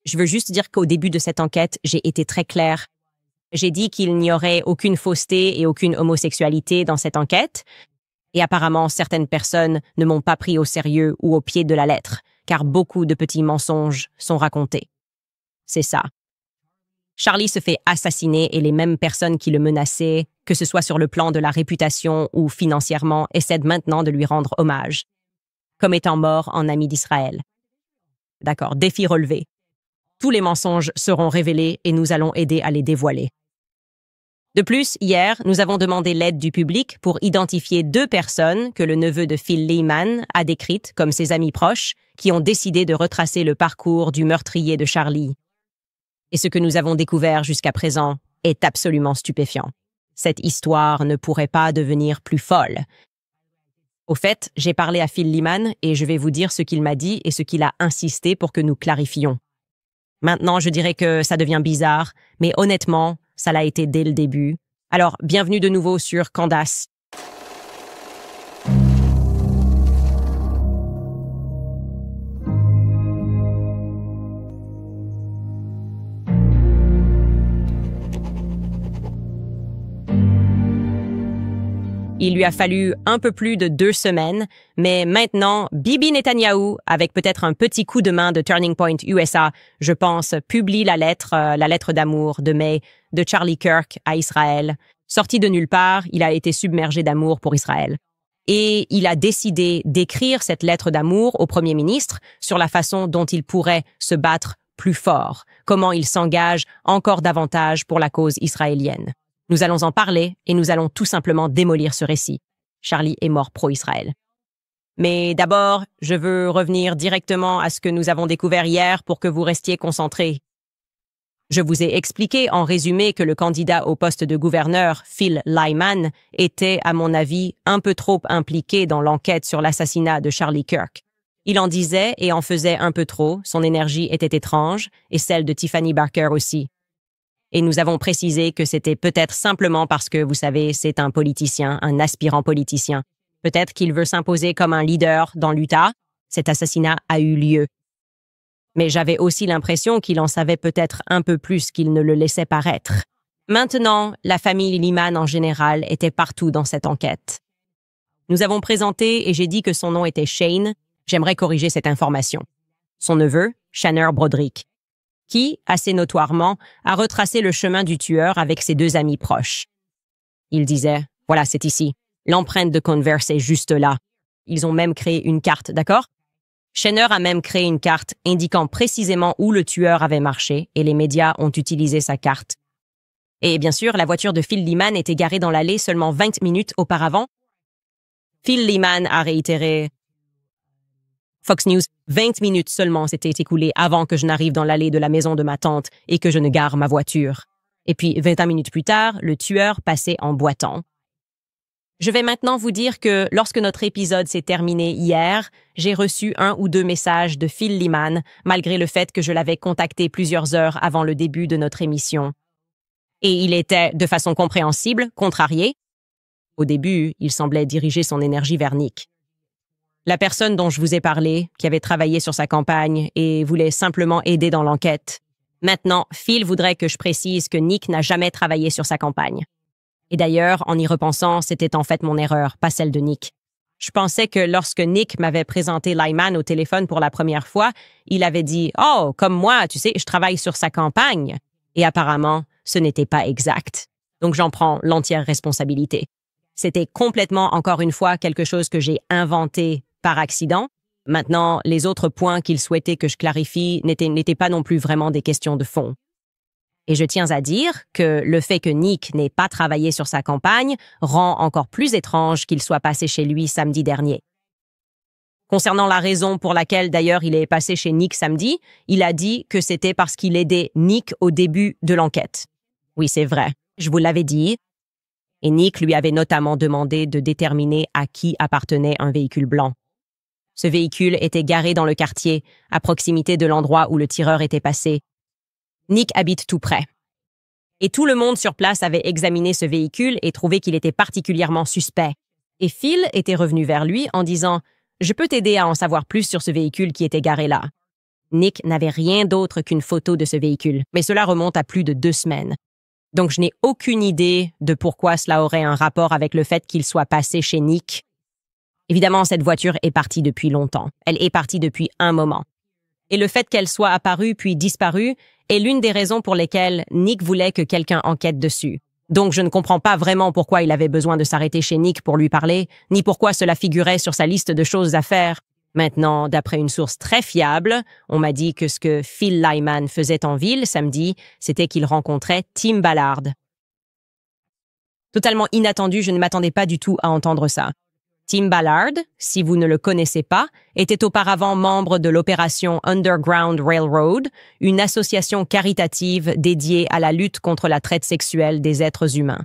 Je veux juste dire qu'au début de cette enquête, j'ai été très claire. J'ai dit qu'il n'y aurait aucune fausseté et aucune homosexualité dans cette enquête, et apparemment certaines personnes ne m'ont pas pris au sérieux ou au pied de la lettre, car beaucoup de petits mensonges sont racontés. C'est ça. Charlie se fait assassiner et les mêmes personnes qui le menaçaient, que ce soit sur le plan de la réputation ou financièrement, essaient maintenant de lui rendre hommage, comme étant mort en ami d'Israël. D'accord, défi relevé. Tous les mensonges seront révélés et nous allons aider à les dévoiler. De plus, hier, nous avons demandé l'aide du public pour identifier 2 personnes que le neveu de Phil Lehman a décrites comme ses amis proches qui ont décidé de retracer le parcours du meurtrier de Charlie. Et ce que nous avons découvert jusqu'à présent est absolument stupéfiant. Cette histoire ne pourrait pas devenir plus folle. Au fait, j'ai parlé à Phil Lehman et je vais vous dire ce qu'il m'a dit et ce qu'il a insisté pour que nous clarifions. Maintenant, je dirais que ça devient bizarre, mais honnêtement, ça l'a été dès le début. Alors, bienvenue de nouveau sur Candace. Il lui a fallu un peu plus de 2 semaines, mais maintenant, Bibi Netanyahou, avec peut-être un petit coup de main de Turning Point USA, je pense, publie la lettre d'amour de mai de Charlie Kirk à Israël. Sorti de nulle part, il a été submergé d'amour pour Israël. Et il a décidé d'écrire cette lettre d'amour au Premier ministre sur la façon dont il pourrait se battre plus fort, comment il s'engage encore davantage pour la cause israélienne. Nous allons en parler et nous allons tout simplement démolir ce récit. Charlie est mort pro-Israël. Mais d'abord, je veux revenir directement à ce que nous avons découvert hier pour que vous restiez concentrés. Je vous ai expliqué en résumé que le candidat au poste de gouverneur, Phil Lehman, était, à mon avis, un peu trop impliqué dans l'enquête sur l'assassinat de Charlie Kirk. Il en disait et en faisait un peu trop, son énergie était étrange, et celle de Tiffany Barker aussi. Et nous avons précisé que c'était peut-être simplement parce que, vous savez, c'est un politicien, un aspirant politicien. Peut-être qu'il veut s'imposer comme un leader dans l'Utah. Cet assassinat a eu lieu. Mais j'avais aussi l'impression qu'il en savait peut-être un peu plus qu'il ne le laissait paraître. Maintenant, la famille Lehman en général était partout dans cette enquête. Nous avons présenté et j'ai dit que son nom était Shane. J'aimerais corriger cette information. Son neveu, Shanner Broderick, qui, assez notoirement, a retracé le chemin du tueur avec ses 2 amis proches. Il disait, voilà, c'est ici. L'empreinte de Converse est juste là. Ils ont même créé une carte, d'accord? Shanner a même créé une carte indiquant précisément où le tueur avait marché et les médias ont utilisé sa carte. Et bien sûr, la voiture de Phil Lehman était garée dans l'allée seulement 20 minutes auparavant. Phil Lehman a réitéré Fox News, 20 minutes seulement s'étaient écoulées avant que je n'arrive dans l'allée de la maison de ma tante et que je ne gare ma voiture. Et puis, 21 minutes plus tard, le tueur passait en boitant. Je vais maintenant vous dire que lorsque notre épisode s'est terminé hier, j'ai reçu 1 ou 2 messages de Phil Lehman, malgré le fait que je l'avais contacté plusieurs heures avant le début de notre émission. Et il était, de façon compréhensible, contrarié. Au début, il semblait diriger son énergie vers Nick. La personne dont je vous ai parlé, qui avait travaillé sur sa campagne et voulait simplement aider dans l'enquête. Maintenant, Phil voudrait que je précise que Nick n'a jamais travaillé sur sa campagne. Et d'ailleurs, en y repensant, c'était en fait mon erreur, pas celle de Nick. Je pensais que lorsque Nick m'avait présenté Lehman au téléphone pour la première fois, il avait dit « Oh, comme moi, tu sais, je travaille sur sa campagne. » Et apparemment, ce n'était pas exact. Donc j'en prends l'entière responsabilité. C'était complètement, encore une fois, quelque chose que j'ai inventé par accident. Maintenant, les autres points qu'il souhaitait que je clarifie n'étaient pas non plus vraiment des questions de fond. Et je tiens à dire que le fait que Nick n'ait pas travaillé sur sa campagne rend encore plus étrange qu'il soit passé chez lui samedi dernier. Concernant la raison pour laquelle d'ailleurs il est passé chez Nick samedi, il a dit que c'était parce qu'il aidait Nick au début de l'enquête. Oui, c'est vrai, je vous l'avais dit. Et Nick lui avait notamment demandé de déterminer à qui appartenait un véhicule blanc. Ce véhicule était garé dans le quartier, à proximité de l'endroit où le tireur était passé. Nick habite tout près. Et tout le monde sur place avait examiné ce véhicule et trouvé qu'il était particulièrement suspect. Et Phil était revenu vers lui en disant « Je peux t'aider à en savoir plus sur ce véhicule qui était garé là. » Nick n'avait rien d'autre qu'une photo de ce véhicule, mais cela remonte à plus de 2 semaines. Donc je n'ai aucune idée de pourquoi cela aurait un rapport avec le fait qu'il soit passé chez Nick. Évidemment, cette voiture est partie depuis longtemps. Elle est partie depuis un moment. Et le fait qu'elle soit apparue puis disparue est l'une des raisons pour lesquelles Nick voulait que quelqu'un enquête dessus. Donc je ne comprends pas vraiment pourquoi il avait besoin de s'arrêter chez Nick pour lui parler, ni pourquoi cela figurait sur sa liste de choses à faire. Maintenant, d'après une source très fiable, on m'a dit que ce que Phil Lyman faisait en ville samedi, c'était qu'il rencontrait Tim Ballard. Totalement inattendu, je ne m'attendais pas du tout à entendre ça. Tim Ballard, si vous ne le connaissez pas, était auparavant membre de l'opération Underground Railroad, une association caritative dédiée à la lutte contre la traite sexuelle des êtres humains.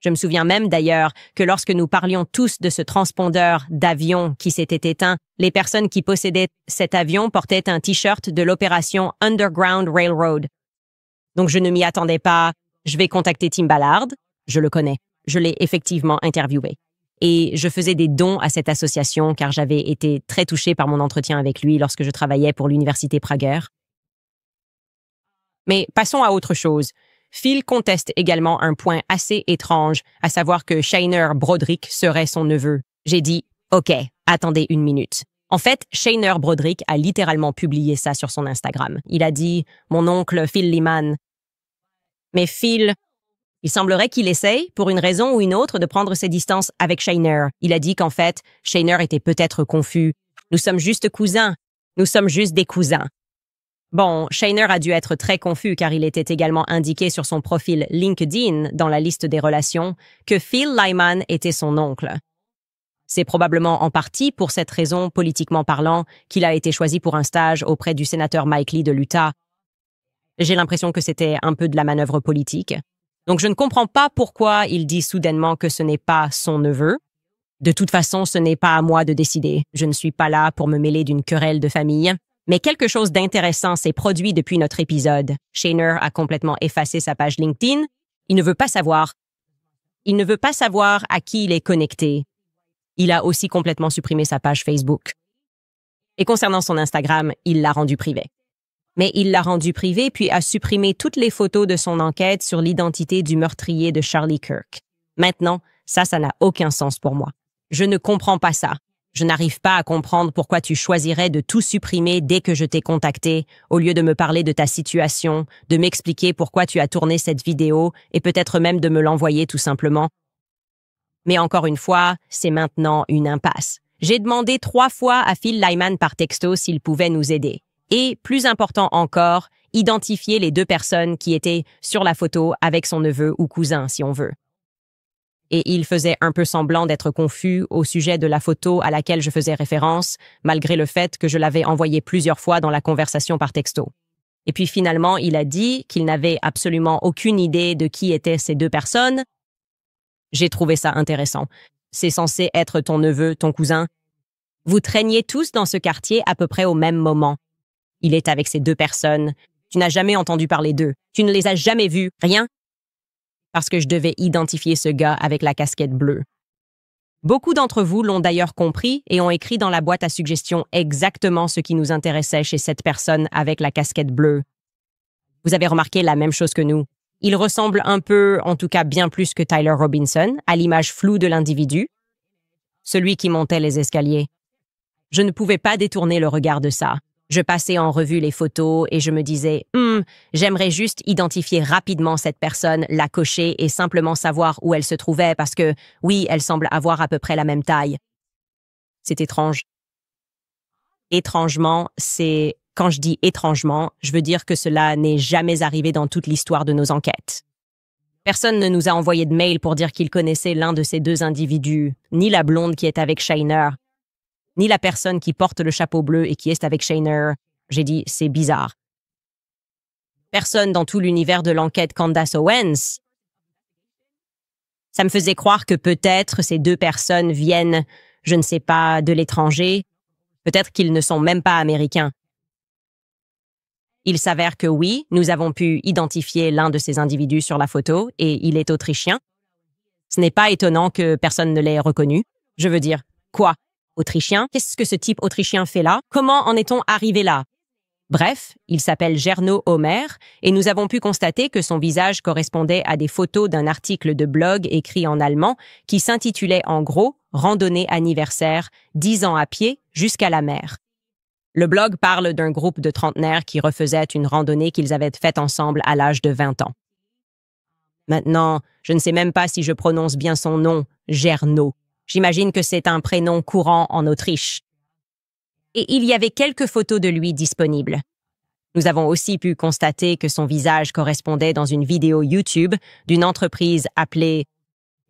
Je me souviens même d'ailleurs que lorsque nous parlions tous de ce transpondeur d'avion qui s'était éteint, les personnes qui possédaient cet avion portaient un t-shirt de l'opération Underground Railroad. Donc je ne m'y attendais pas. Je vais contacter Tim Ballard. Je le connais. Je l'ai effectivement interviewé. Et je faisais des dons à cette association car j'avais été très touchée par mon entretien avec lui lorsque je travaillais pour l'Université Prager. Mais passons à autre chose. Phil conteste également un point assez étrange, à savoir que Shainer Broderick serait son neveu. J'ai dit « OK, attendez une minute ». En fait, Shainer Broderick a littéralement publié ça sur son Instagram. Il a dit « Mon oncle Phil Lyman ». Mais Phil, il semblerait qu'il essaye, pour une raison ou une autre, de prendre ses distances avec Shainer. Il a dit qu'en fait, Shainer était peut-être confus. « Nous sommes juste cousins. Nous sommes juste des cousins. » Bon, Shainer a dû être très confus car il était également indiqué sur son profil LinkedIn dans la liste des relations que Phil Lyman était son oncle. C'est probablement en partie pour cette raison, politiquement parlant, qu'il a été choisi pour un stage auprès du sénateur Mike Lee de l'Utah. J'ai l'impression que c'était un peu de la manœuvre politique. Donc je ne comprends pas pourquoi il dit soudainement que ce n'est pas son neveu. De toute façon, ce n'est pas à moi de décider. Je ne suis pas là pour me mêler d'une querelle de famille. Mais quelque chose d'intéressant s'est produit depuis notre épisode. Shainer a complètement effacé sa page LinkedIn. Il ne veut pas savoir. Il ne veut pas savoir à qui il est connecté. Il a aussi complètement supprimé sa page Facebook. Et concernant son Instagram, il l'a rendu privé. Mais il l'a rendu privé puis a supprimé toutes les photos de son enquête sur l'identité du meurtrier de Charlie Kirk. Maintenant, ça n'a aucun sens pour moi. Je ne comprends pas ça. Je n'arrive pas à comprendre pourquoi tu choisirais de tout supprimer dès que je t'ai contacté, au lieu de me parler de ta situation, de m'expliquer pourquoi tu as tourné cette vidéo et peut-être même de me l'envoyer tout simplement. Mais encore une fois, c'est maintenant une impasse. J'ai demandé 3 fois à Phil Lyman par texto s'il pouvait nous aider. Et, plus important encore, identifier les 2 personnes qui étaient sur la photo avec son neveu ou cousin, si on veut. Et il faisait un peu semblant d'être confus au sujet de la photo à laquelle je faisais référence, malgré le fait que je l'avais envoyé plusieurs fois dans la conversation par texto. Et puis finalement, il a dit qu'il n'avait absolument aucune idée de qui étaient ces 2 personnes. J'ai trouvé ça intéressant. C'est censé être ton neveu, ton cousin. Vous traîniez tous dans ce quartier à peu près au même moment. Il est avec ces 2 personnes. Tu n'as jamais entendu parler d'eux. Tu ne les as jamais vus. Rien. Parce que je devais identifier ce gars avec la casquette bleue. Beaucoup d'entre vous l'ont d'ailleurs compris et ont écrit dans la boîte à suggestions exactement ce qui nous intéressait chez cette personne avec la casquette bleue. Vous avez remarqué la même chose que nous. Il ressemble un peu, en tout cas bien plus que Tyler Robinson, à l'image floue de l'individu, celui qui montait les escaliers. Je ne pouvais pas détourner le regard de ça. Je passais en revue les photos et je me disais « J'aimerais juste identifier rapidement cette personne, la cocher et simplement savoir où elle se trouvait parce que, oui, elle semble avoir à peu près la même taille. » C'est étrange. Étrangement, quand je dis étrangement, je veux dire que cela n'est jamais arrivé dans toute l'histoire de nos enquêtes. Personne ne nous a envoyé de mail pour dire qu'il connaissait l'un de ces 2 individus, ni la blonde qui est avec Shainer, ni la personne qui porte le chapeau bleu et qui est avec Shainer. J'ai dit, c'est bizarre. Personne dans tout l'univers de l'enquête Candace Owens. Ça me faisait croire que peut-être ces 2 personnes viennent, je ne sais pas, de l'étranger. Peut-être qu'ils ne sont même pas américains. Il s'avère que oui, nous avons pu identifier l'un de ces individus sur la photo et il est autrichien. Ce n'est pas étonnant que personne ne l'ait reconnu. Je veux dire, quoi? Autrichien? Qu'est-ce que ce type autrichien fait là? Comment en est-on arrivé là? Bref, il s'appelle Gernot Homer et nous avons pu constater que son visage correspondait à des photos d'un article de blog écrit en allemand qui s'intitulait en gros « Randonnée anniversaire, 10 ans à pied jusqu'à la mer ». Le blog parle d'un groupe de trentenaires qui refaisaient une randonnée qu'ils avaient faite ensemble à l'âge de 20 ans. Maintenant, je ne sais même pas si je prononce bien son nom, Gernot. J'imagine que c'est un prénom courant en Autriche. Et il y avait quelques photos de lui disponibles. Nous avons aussi pu constater que son visage correspondait dans une vidéo YouTube d'une entreprise appelée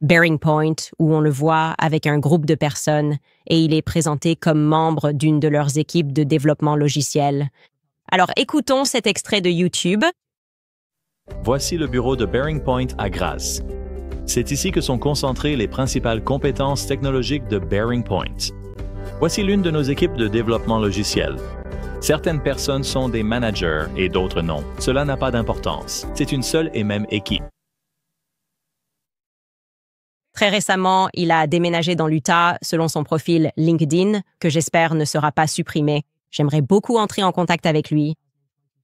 Bearing Point, où on le voit avec un groupe de personnes et il est présenté comme membre d'une de leurs équipes de développement logiciel. Alors écoutons cet extrait de YouTube. Voici le bureau de Bearing Point à Graz. C'est ici que sont concentrées les principales compétences technologiques de Bearing Point. Voici l'une de nos équipes de développement logiciel. Certaines personnes sont des managers et d'autres non. Cela n'a pas d'importance. C'est une seule et même équipe. Très récemment, il a déménagé dans l'Utah selon son profil LinkedIn, que j'espère ne sera pas supprimé. J'aimerais beaucoup entrer en contact avec lui.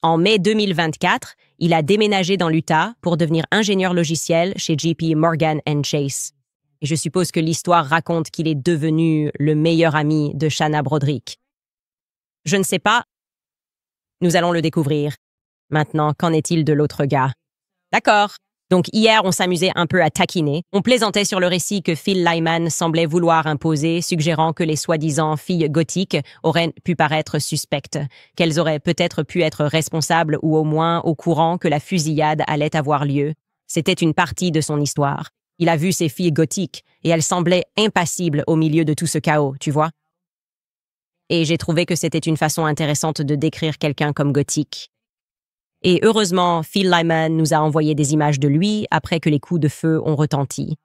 En mai 2024, il a déménagé dans l'Utah pour devenir ingénieur logiciel chez JP Morgan & Chase. Et je suppose que l'histoire raconte qu'il est devenu le meilleur ami de Shanna Broderick. Je ne sais pas. Nous allons le découvrir. Maintenant, qu'en est-il de l'autre gars? D'accord. Donc hier, on s'amusait un peu à taquiner. On plaisantait sur le récit que Phil Lyman semblait vouloir imposer, suggérant que les soi-disant filles gothiques auraient pu paraître suspectes, qu'elles auraient peut-être pu être responsables ou au moins au courant que la fusillade allait avoir lieu. C'était une partie de son histoire. Il a vu ces filles gothiques et elles semblaient impassibles au milieu de tout ce chaos, tu vois. Et j'ai trouvé que c'était une façon intéressante de décrire quelqu'un comme gothique. Et heureusement, Phil Lyman nous a envoyé des images de lui après que les coups de feu ont retenti.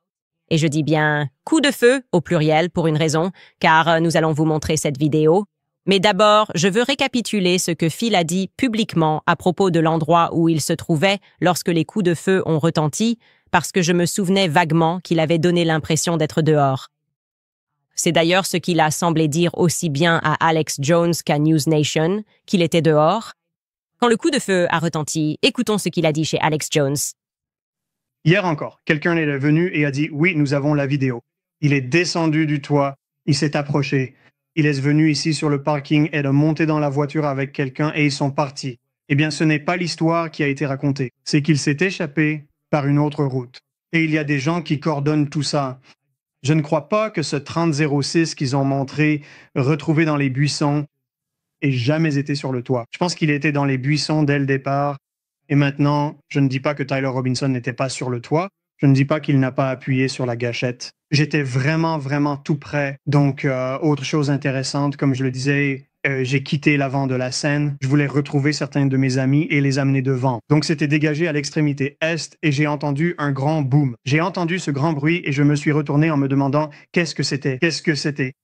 Et je dis bien « coups de feu » au pluriel pour une raison, car nous allons vous montrer cette vidéo. Mais d'abord, je veux récapituler ce que Phil a dit publiquement à propos de l'endroit où il se trouvait lorsque les coups de feu ont retenti, parce que je me souvenais vaguement qu'il avait donné l'impression d'être dehors. C'est d'ailleurs ce qu'il a semblé dire aussi bien à Alex Jones qu'à News Nation, qu'il était dehors. Quand le coup de feu a retenti, écoutons ce qu'il a dit chez Alex Jones. Hier encore, quelqu'un est venu et a dit « Oui, nous avons la vidéo ». Il est descendu du toit, il s'est approché. Il est venu ici sur le parking et est monté dans la voiture avec quelqu'un et ils sont partis. Eh bien, ce n'est pas l'histoire qui a été racontée. C'est qu'il s'est échappé par une autre route. Et il y a des gens qui coordonnent tout ça. Je ne crois pas que ce 3006 qu'ils ont montré, retrouvé dans les buissons, ait jamais été sur le toit. Je pense qu'il était dans les buissons dès le départ. Et maintenant, je ne dis pas que Tyler Robinson n'était pas sur le toit. Je ne dis pas qu'il n'a pas appuyé sur la gâchette. J'étais vraiment, vraiment tout près. Donc, autre chose intéressante, comme je le disais, j'ai quitté l'avant de la scène. Je voulais retrouver certains de mes amis et les amener devant. Donc, c'était dégagé à l'extrémité est et j'ai entendu un grand boom. J'ai entendu ce grand bruit et je me suis retourné en me demandant qu'est-ce que c'était? Qu'est-ce que c'était?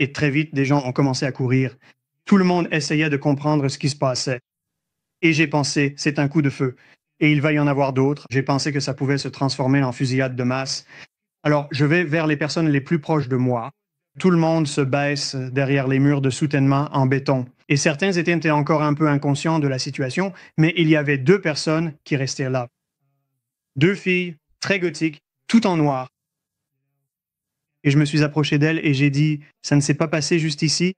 Et très vite, des gens ont commencé à courir. Tout le monde essayait de comprendre ce qui se passait. Et j'ai pensé, c'est un coup de feu. Et il va y en avoir d'autres. J'ai pensé que ça pouvait se transformer en fusillade de masse. Alors, je vais vers les personnes les plus proches de moi. Tout le monde se baisse derrière les murs de soutènement en béton. Et certains étaient encore un peu inconscients de la situation, mais il y avait 2 personnes qui restaient là. 2 filles, très gothiques, tout en noir. Et je me suis approché d'elles et j'ai dit « Ça ne s'est pas passé juste ici?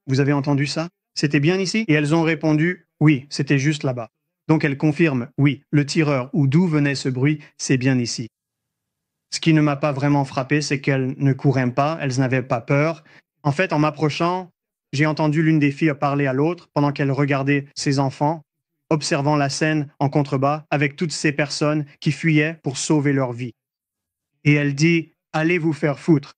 Vous avez entendu ça? C'était bien ici ?» Et elles ont répondu « Oui, c'était juste là-bas. » Donc elles confirment « Oui, le tireur ou d'où venait ce bruit, c'est bien ici. » Ce qui ne m'a pas vraiment frappé, c'est qu'elles ne couraient pas, elles n'avaient pas peur. En fait, en m'approchant, j'ai entendu l'une des filles parler à l'autre pendant qu'elle regardait ses enfants, observant la scène en contrebas avec toutes ces personnes qui fuyaient pour sauver leur vie. Et elle dit « Allez vous faire foutre ».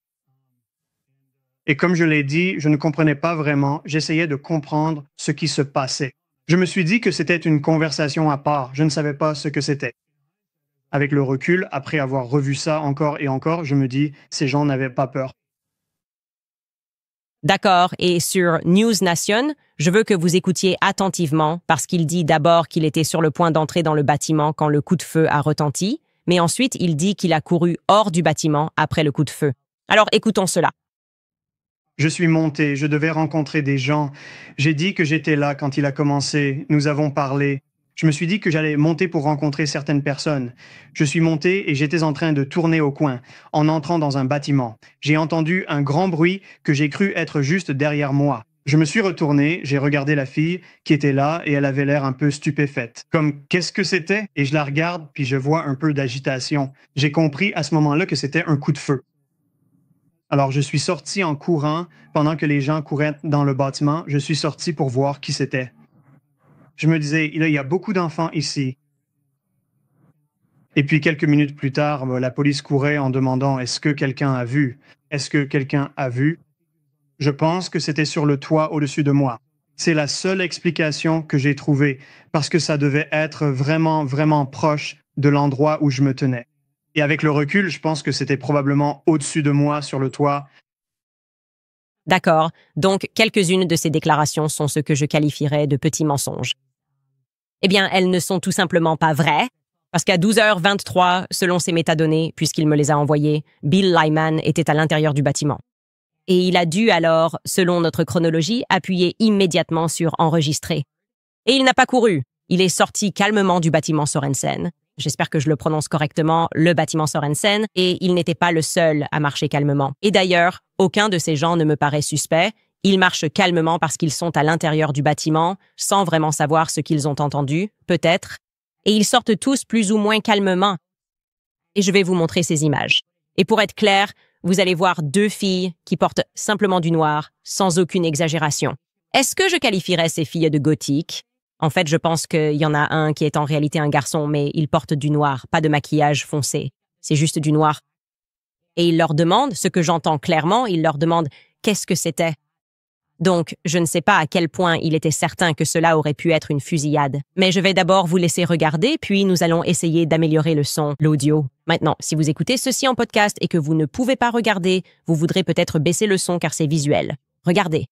Et comme je l'ai dit, je ne comprenais pas vraiment, j'essayais de comprendre ce qui se passait. Je me suis dit que c'était une conversation à part, je ne savais pas ce que c'était. Avec le recul, après avoir revu ça encore et encore, je me dis, ces gens n'avaient pas peur. D'accord, et sur News Nation, je veux que vous écoutiez attentivement parce qu'il dit d'abord qu'il était sur le point d'entrer dans le bâtiment quand le coup de feu a retenti, mais ensuite il dit qu'il a couru hors du bâtiment après le coup de feu. Alors écoutons cela. Je suis monté, je devais rencontrer des gens. J'ai dit que j'étais là quand il a commencé. Nous avons parlé. Je me suis dit que j'allais monter pour rencontrer certaines personnes. Je suis monté et j'étais en train de tourner au coin, en entrant dans un bâtiment. J'ai entendu un grand bruit que j'ai cru être juste derrière moi. Je me suis retourné, j'ai regardé la fille qui était là et elle avait l'air un peu stupéfaite. Comme qu'est-ce que c'était? Et je la regarde puis je vois un peu d'agitation. J'ai compris à ce moment-là que c'était un coup de feu. Alors je suis sorti en courant pendant que les gens couraient dans le bâtiment. Je suis sorti pour voir qui c'était. Je me disais, il y a beaucoup d'enfants ici. Et puis quelques minutes plus tard, la police courait en demandant, est-ce que quelqu'un a vu? Est-ce que quelqu'un a vu? Je pense que c'était sur le toit au-dessus de moi. C'est la seule explication que j'ai trouvée, parce que ça devait être vraiment, vraiment proche de l'endroit où je me tenais. Et avec le recul, je pense que c'était probablement au-dessus de moi sur le toit. D'accord, donc quelques-unes de ces déclarations sont ce que je qualifierais de petits mensonges. Eh bien, elles ne sont tout simplement pas vraies, parce qu'à 12h23, selon ces métadonnées, puisqu'il me les a envoyées, Bill Lyman était à l'intérieur du bâtiment. Et il a dû alors, selon notre chronologie, appuyer immédiatement sur « Enregistrer ». Et il n'a pas couru. Il est sorti calmement du bâtiment Sorensen. J'espère que je le prononce correctement, le bâtiment Sorensen, et il n'était pas le seul à marcher calmement. Et d'ailleurs, aucun de ces gens ne me paraît suspect. Ils marchent calmement parce qu'ils sont à l'intérieur du bâtiment, sans vraiment savoir ce qu'ils ont entendu, peut-être, et ils sortent tous plus ou moins calmement. Et je vais vous montrer ces images. Et pour être clair, vous allez voir deux filles qui portent simplement du noir, sans aucune exagération. Est-ce que je qualifierais ces filles de gothiques? En fait, je pense qu'il y en a un qui est en réalité un garçon, mais il porte du noir, pas de maquillage foncé. C'est juste du noir. Et il leur demande, ce que j'entends clairement, il leur demande qu'est-ce que c'était. Donc, je ne sais pas à quel point il était certain que cela aurait pu être une fusillade. Mais je vais d'abord vous laisser regarder, puis nous allons essayer d'améliorer le son, l'audio. Maintenant, si vous écoutez ceci en podcast et que vous ne pouvez pas regarder, vous voudrez peut-être baisser le son car c'est visuel. Regardez.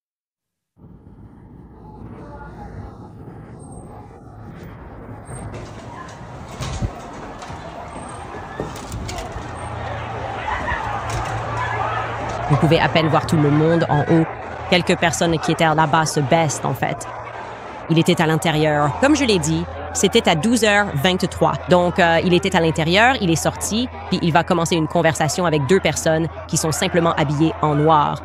Vous pouvez à peine voir tout le monde en haut. Quelques personnes qui étaient là-bas se baissent, en fait. Il était à l'intérieur. Comme je l'ai dit, c'était à 12h23. Donc, il était à l'intérieur, il est sorti, puis il va commencer une conversation avec deux personnes qui sont simplement habillées en noir.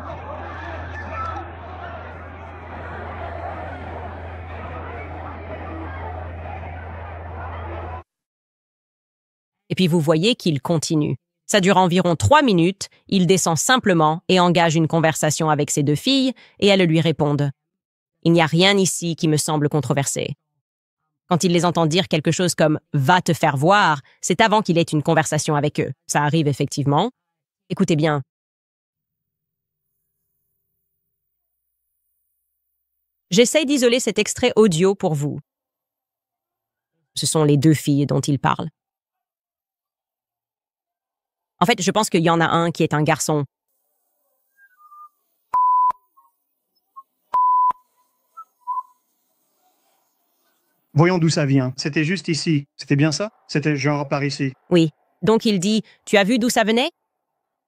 Et puis, vous voyez qu'il continue. Ça dure environ 3 minutes, il descend simplement et engage une conversation avec ses deux filles et elles lui répondent. Il n'y a rien ici qui me semble controversé. Quand il les entend dire quelque chose comme « va te faire voir », c'est avant qu'il ait une conversation avec eux. Ça arrive effectivement. Écoutez bien. J'essaie d'isoler cet extrait audio pour vous. Ce sont les deux filles dont il parle. En fait, je pense qu'il y en a un qui est un garçon. Voyons d'où ça vient. C'était juste ici. C'était bien ça? C'était genre par ici. Oui. Donc il dit « Tu as vu d'où ça venait ?»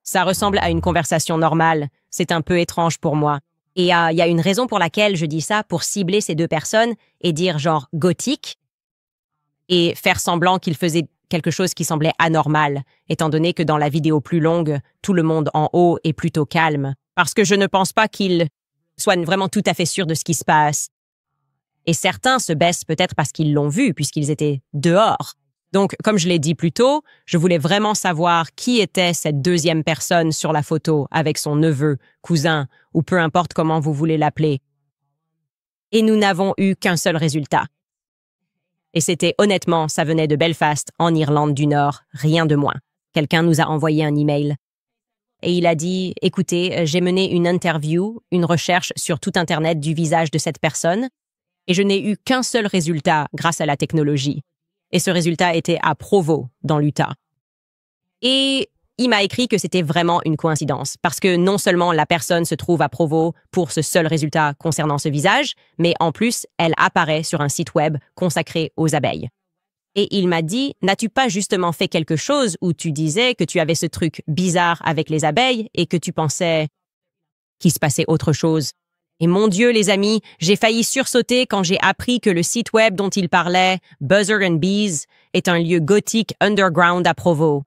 Ça ressemble à une conversation normale. C'est un peu étrange pour moi. Et il y a une raison pour laquelle je dis ça, pour cibler ces deux personnes et dire genre « gothique » et faire semblant qu'il faisait quelque chose qui semblait anormal, étant donné que dans la vidéo plus longue, tout le monde en haut est plutôt calme. Parce que je ne pense pas qu'ils soient vraiment tout à fait sûrs de ce qui se passe. Et certains se baissent peut-être parce qu'ils l'ont vu, puisqu'ils étaient dehors. Donc, comme je l'ai dit plus tôt, je voulais vraiment savoir qui était cette deuxième personne sur la photo avec son neveu, cousin, ou peu importe comment vous voulez l'appeler. Et nous n'avons eu qu'un seul résultat. Et c'était honnêtement, ça venait de Belfast, en Irlande du Nord, rien de moins. Quelqu'un nous a envoyé un email. Et il a dit, écoutez, j'ai mené une interview, une recherche sur tout Internet du visage de cette personne, et je n'ai eu qu'un seul résultat grâce à la technologie. Et ce résultat était à Provo, dans l'Utah. Et il m'a écrit que c'était vraiment une coïncidence, parce que non seulement la personne se trouve à Provo pour ce seul résultat concernant ce visage, mais en plus, elle apparaît sur un site web consacré aux abeilles. Et il m'a dit, n'as-tu pas justement fait quelque chose où tu disais que tu avais ce truc bizarre avec les abeilles et que tu pensais... qu'il se passait autre chose. Et mon Dieu, les amis, j'ai failli sursauter quand j'ai appris que le site web dont il parlait, Buzzer and Bees, est un lieu gothique underground à Provo.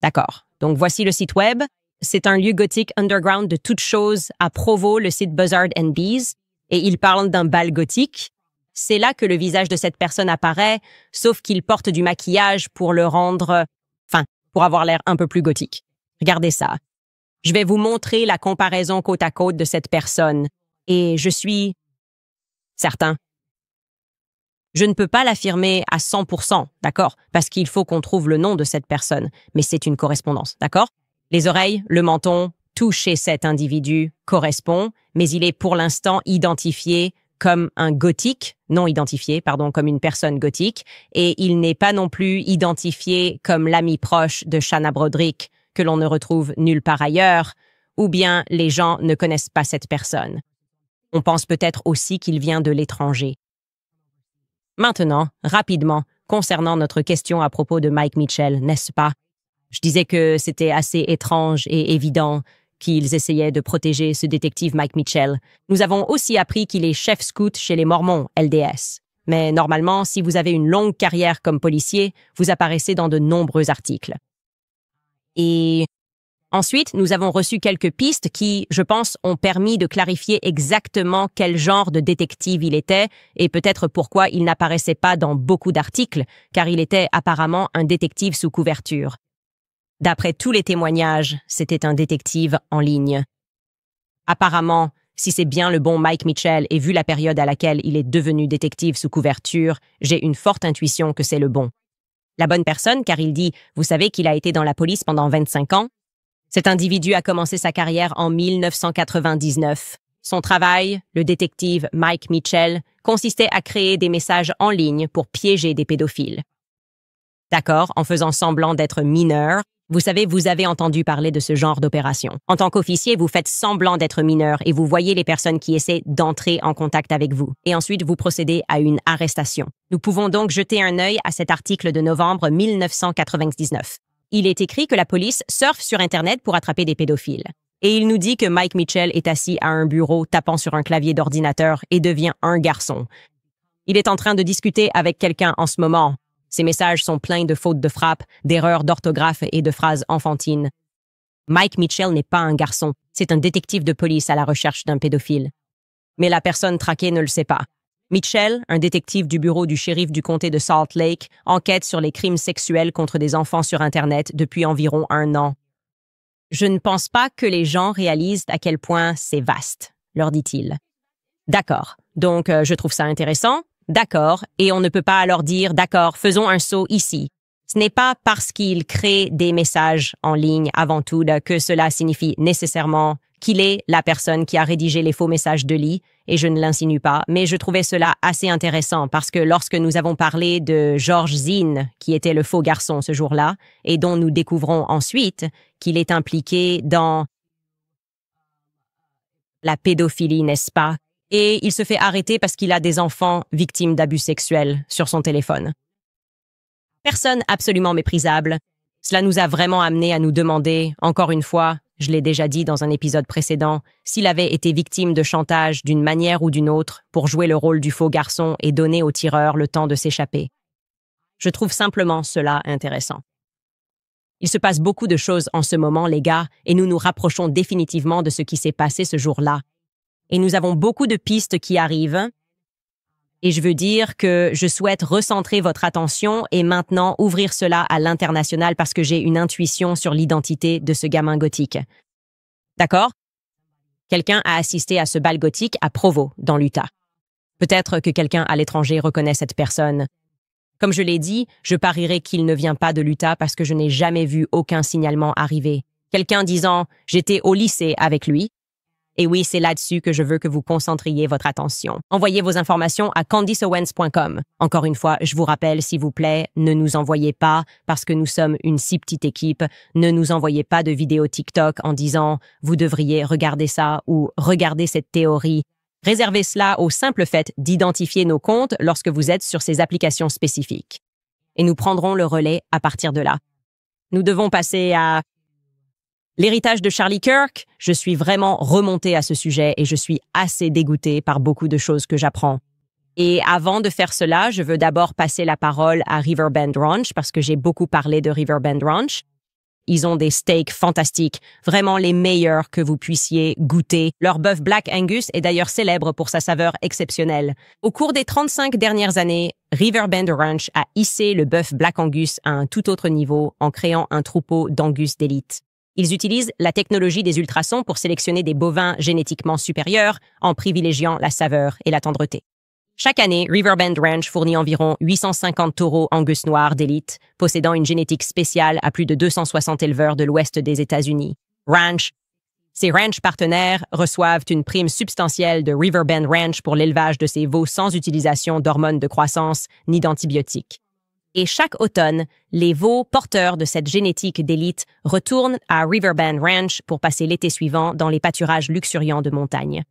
D'accord. Donc voici le site web. C'est un lieu gothique underground de toutes choses à Provo, le site Buzzard and Bees, et il parle d'un bal gothique. C'est là que le visage de cette personne apparaît, sauf qu'il porte du maquillage pour le rendre, pour avoir l'air un peu plus gothique. Regardez ça. Je vais vous montrer la comparaison côte à côte de cette personne, et je suis certain. Je ne peux pas l'affirmer à 100%, d'accord, parce qu'il faut qu'on trouve le nom de cette personne, mais c'est une correspondance, d'accord? Les oreilles, le menton, tout chez cet individu correspond, mais il est pour l'instant identifié comme un gothique, non identifié, pardon, comme une personne gothique, et il n'est pas non plus identifié comme l'ami proche de Shanna Broderick, que l'on ne retrouve nulle part ailleurs, ou bien les gens ne connaissent pas cette personne. On pense peut-être aussi qu'il vient de l'étranger. Maintenant, rapidement, concernant notre question à propos de Mike Mitchell, n'est-ce pas? Je disais que c'était assez étrange et évident qu'ils essayaient de protéger ce détective Mike Mitchell. Nous avons aussi appris qu'il est chef scout chez les Mormons, LDS. Mais normalement, si vous avez une longue carrière comme policier, vous apparaissez dans de nombreux articles. Et ensuite, nous avons reçu quelques pistes qui, je pense, ont permis de clarifier exactement quel genre de détective il était et peut-être pourquoi il n'apparaissait pas dans beaucoup d'articles, car il était apparemment un détective sous couverture. D'après tous les témoignages, c'était un détective en ligne. Apparemment, si c'est bien le bon Mike Mitchell et vu la période à laquelle il est devenu détective sous couverture, j'ai une forte intuition que c'est le bon. La bonne personne, car il dit, vous savez qu'il a été dans la police pendant 25 ans? Cet individu a commencé sa carrière en 1999. Son travail, le détective Mike Mitchell, consistait à créer des messages en ligne pour piéger des pédophiles. D'accord, en faisant semblant d'être mineur. Vous savez, vous avez entendu parler de ce genre d'opération. En tant qu'officier, vous faites semblant d'être mineur et vous voyez les personnes qui essaient d'entrer en contact avec vous. Et ensuite, vous procédez à une arrestation. Nous pouvons donc jeter un œil à cet article de novembre 1999. Il est écrit que la police surfe sur Internet pour attraper des pédophiles. Et il nous dit que Mike Mitchell est assis à un bureau tapant sur un clavier d'ordinateur et devient un garçon. Il est en train de discuter avec quelqu'un en ce moment. Ces messages sont pleins de fautes de frappe, d'erreurs d'orthographe et de phrases enfantines. Mike Mitchell n'est pas un garçon, c'est un détective de police à la recherche d'un pédophile. Mais la personne traquée ne le sait pas. Mitchell, un détective du bureau du shérif du comté de Salt Lake, enquête sur les crimes sexuels contre des enfants sur Internet depuis environ 1 an. Je ne pense pas que les gens réalisent à quel point c'est vaste, leur dit-il. D'accord, donc je trouve ça intéressant. D'accord, et on ne peut pas alors dire « D'accord, faisons un saut ici ». Ce n'est pas parce qu'il crée des messages en ligne avant tout que cela signifie nécessairement qu'il est la personne qui a rédigé les faux messages de Lee, et je ne l'insinue pas, mais je trouvais cela assez intéressant parce que lorsque nous avons parlé de George Zinn, qui était le faux garçon ce jour-là, et dont nous découvrons ensuite qu'il est impliqué dans la pédophilie, n'est-ce pas? Et il se fait arrêter parce qu'il a des enfants victimes d'abus sexuels sur son téléphone. Personne absolument méprisable. Cela nous a vraiment amené à nous demander, encore une fois, je l'ai déjà dit dans un épisode précédent, s'il avait été victime de chantage d'une manière ou d'une autre pour jouer le rôle du faux garçon et donner au tireur le temps de s'échapper. Je trouve simplement cela intéressant. Il se passe beaucoup de choses en ce moment, les gars, et nous nous rapprochons définitivement de ce qui s'est passé ce jour-là. Et nous avons beaucoup de pistes qui arrivent. Et je veux dire que je souhaite recentrer votre attention et maintenant ouvrir cela à l'international parce que j'ai une intuition sur l'identité de ce gamin gothique. D'accord? Quelqu'un a assisté à ce bal gothique à Provo, dans l'Utah. Peut-être que quelqu'un à l'étranger reconnaît cette personne. Comme je l'ai dit, je parierais qu'il ne vient pas de l'Utah parce que je n'ai jamais vu aucun signalement arriver. Quelqu'un disant « J'étais au lycée avec lui ». Et oui, c'est là-dessus que je veux que vous concentriez votre attention. Envoyez vos informations à CandiceOwens.com. Encore une fois, je vous rappelle, s'il vous plaît, ne nous envoyez pas, parce que nous sommes une si petite équipe, ne nous envoyez pas de vidéos TikTok en disant « Vous devriez regarder ça » ou « Regardez cette théorie ». Réservez cela au simple fait d'identifier nos comptes lorsque vous êtes sur ces applications spécifiques. Et nous prendrons le relais à partir de là. Nous devons passer à L'héritage de Charlie Kirk, je suis vraiment remontée à ce sujet et je suis assez dégoûtée par beaucoup de choses que j'apprends. Et avant de faire cela, je veux d'abord passer la parole à Riverbend Ranch parce que j'ai beaucoup parlé de Riverbend Ranch. Ils ont des steaks fantastiques, vraiment les meilleurs que vous puissiez goûter. Leur bœuf Black Angus est d'ailleurs célèbre pour sa saveur exceptionnelle. Au cours des 35 dernières années, Riverbend Ranch a hissé le bœuf Black Angus à un tout autre niveau en créant un troupeau d'Angus d'élite. Ils utilisent la technologie des ultrasons pour sélectionner des bovins génétiquement supérieurs en privilégiant la saveur et la tendreté. Chaque année, Riverbend Ranch fournit environ 850 taureaux Angus noirs d'élite, possédant une génétique spéciale à plus de 260 éleveurs de l'ouest des États-Unis. Ces ranchs partenaires reçoivent une prime substantielle de Riverbend Ranch pour l'élevage de ces veaux sans utilisation d'hormones de croissance ni d'antibiotiques. Et chaque automne, les veaux porteurs de cette génétique d'élite retournent à Riverbend Ranch pour passer l'été suivant dans les pâturages luxuriants de montagne.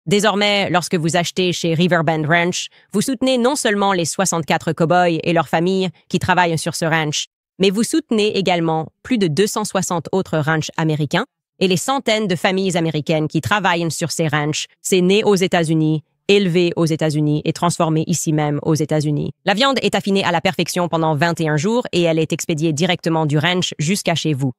Désormais, lorsque vous achetez chez Riverbend Ranch, vous soutenez non seulement les 64 cow-boys et leurs familles qui travaillent sur ce ranch, mais vous soutenez également plus de 260 autres ranchs américains et les centaines de familles américaines qui travaillent sur ces ranchs, c'est né aux États-Unis, élevé aux États-Unis et transformé ici même aux États-Unis. La viande est affinée à la perfection pendant 21 jours et elle est expédiée directement du ranch jusqu'à chez vous.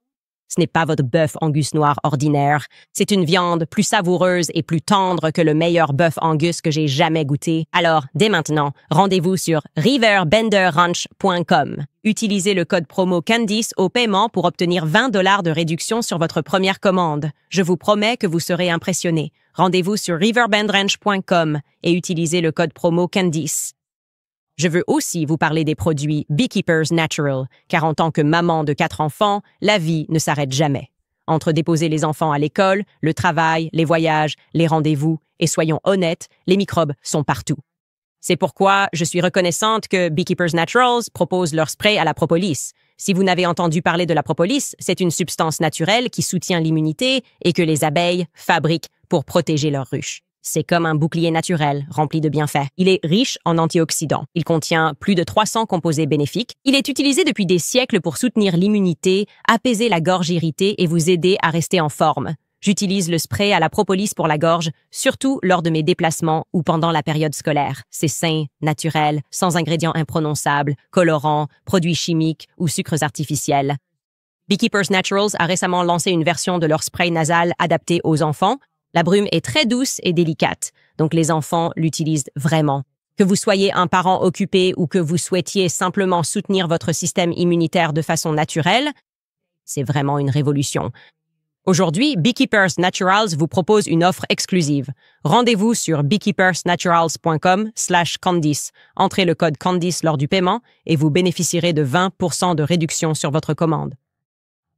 Ce n'est pas votre bœuf Angus noir ordinaire. C'est une viande plus savoureuse et plus tendre que le meilleur bœuf Angus que j'ai jamais goûté. Alors, dès maintenant, rendez-vous sur riverbenderranch.com. Utilisez le code promo Candice au paiement pour obtenir 20 $ de réduction sur votre première commande. Je vous promets que vous serez impressionné. Rendez-vous sur riverbenderranch.com et utilisez le code promo Candice. Je veux aussi vous parler des produits Beekeepers Natural, car en tant que maman de 4 enfants, la vie ne s'arrête jamais. Entre déposer les enfants à l'école, le travail, les voyages, les rendez-vous, et soyons honnêtes, les microbes sont partout. C'est pourquoi je suis reconnaissante que Beekeepers Naturals propose leur spray à la propolis. Si vous n'avez entendu parler de la propolis, c'est une substance naturelle qui soutient l'immunité et que les abeilles fabriquent pour protéger leurs ruches. C'est comme un bouclier naturel, rempli de bienfaits. Il est riche en antioxydants. Il contient plus de 300 composés bénéfiques. Il est utilisé depuis des siècles pour soutenir l'immunité, apaiser la gorge irritée et vous aider à rester en forme. J'utilise le spray à la propolis pour la gorge, surtout lors de mes déplacements ou pendant la période scolaire. C'est sain, naturel, sans ingrédients imprononçables, colorants, produits chimiques ou sucres artificiels. Beekeepers Naturals a récemment lancé une version de leur spray nasal adapté aux enfants. La brume est très douce et délicate, donc les enfants l'utilisent vraiment. Que vous soyez un parent occupé ou que vous souhaitiez simplement soutenir votre système immunitaire de façon naturelle, c'est vraiment une révolution. Aujourd'hui, Beekeepers Naturals vous propose une offre exclusive. Rendez-vous sur beekeepersnaturals.com/Candice. Entrez le code Candice lors du paiement et vous bénéficierez de 20% de réduction sur votre commande.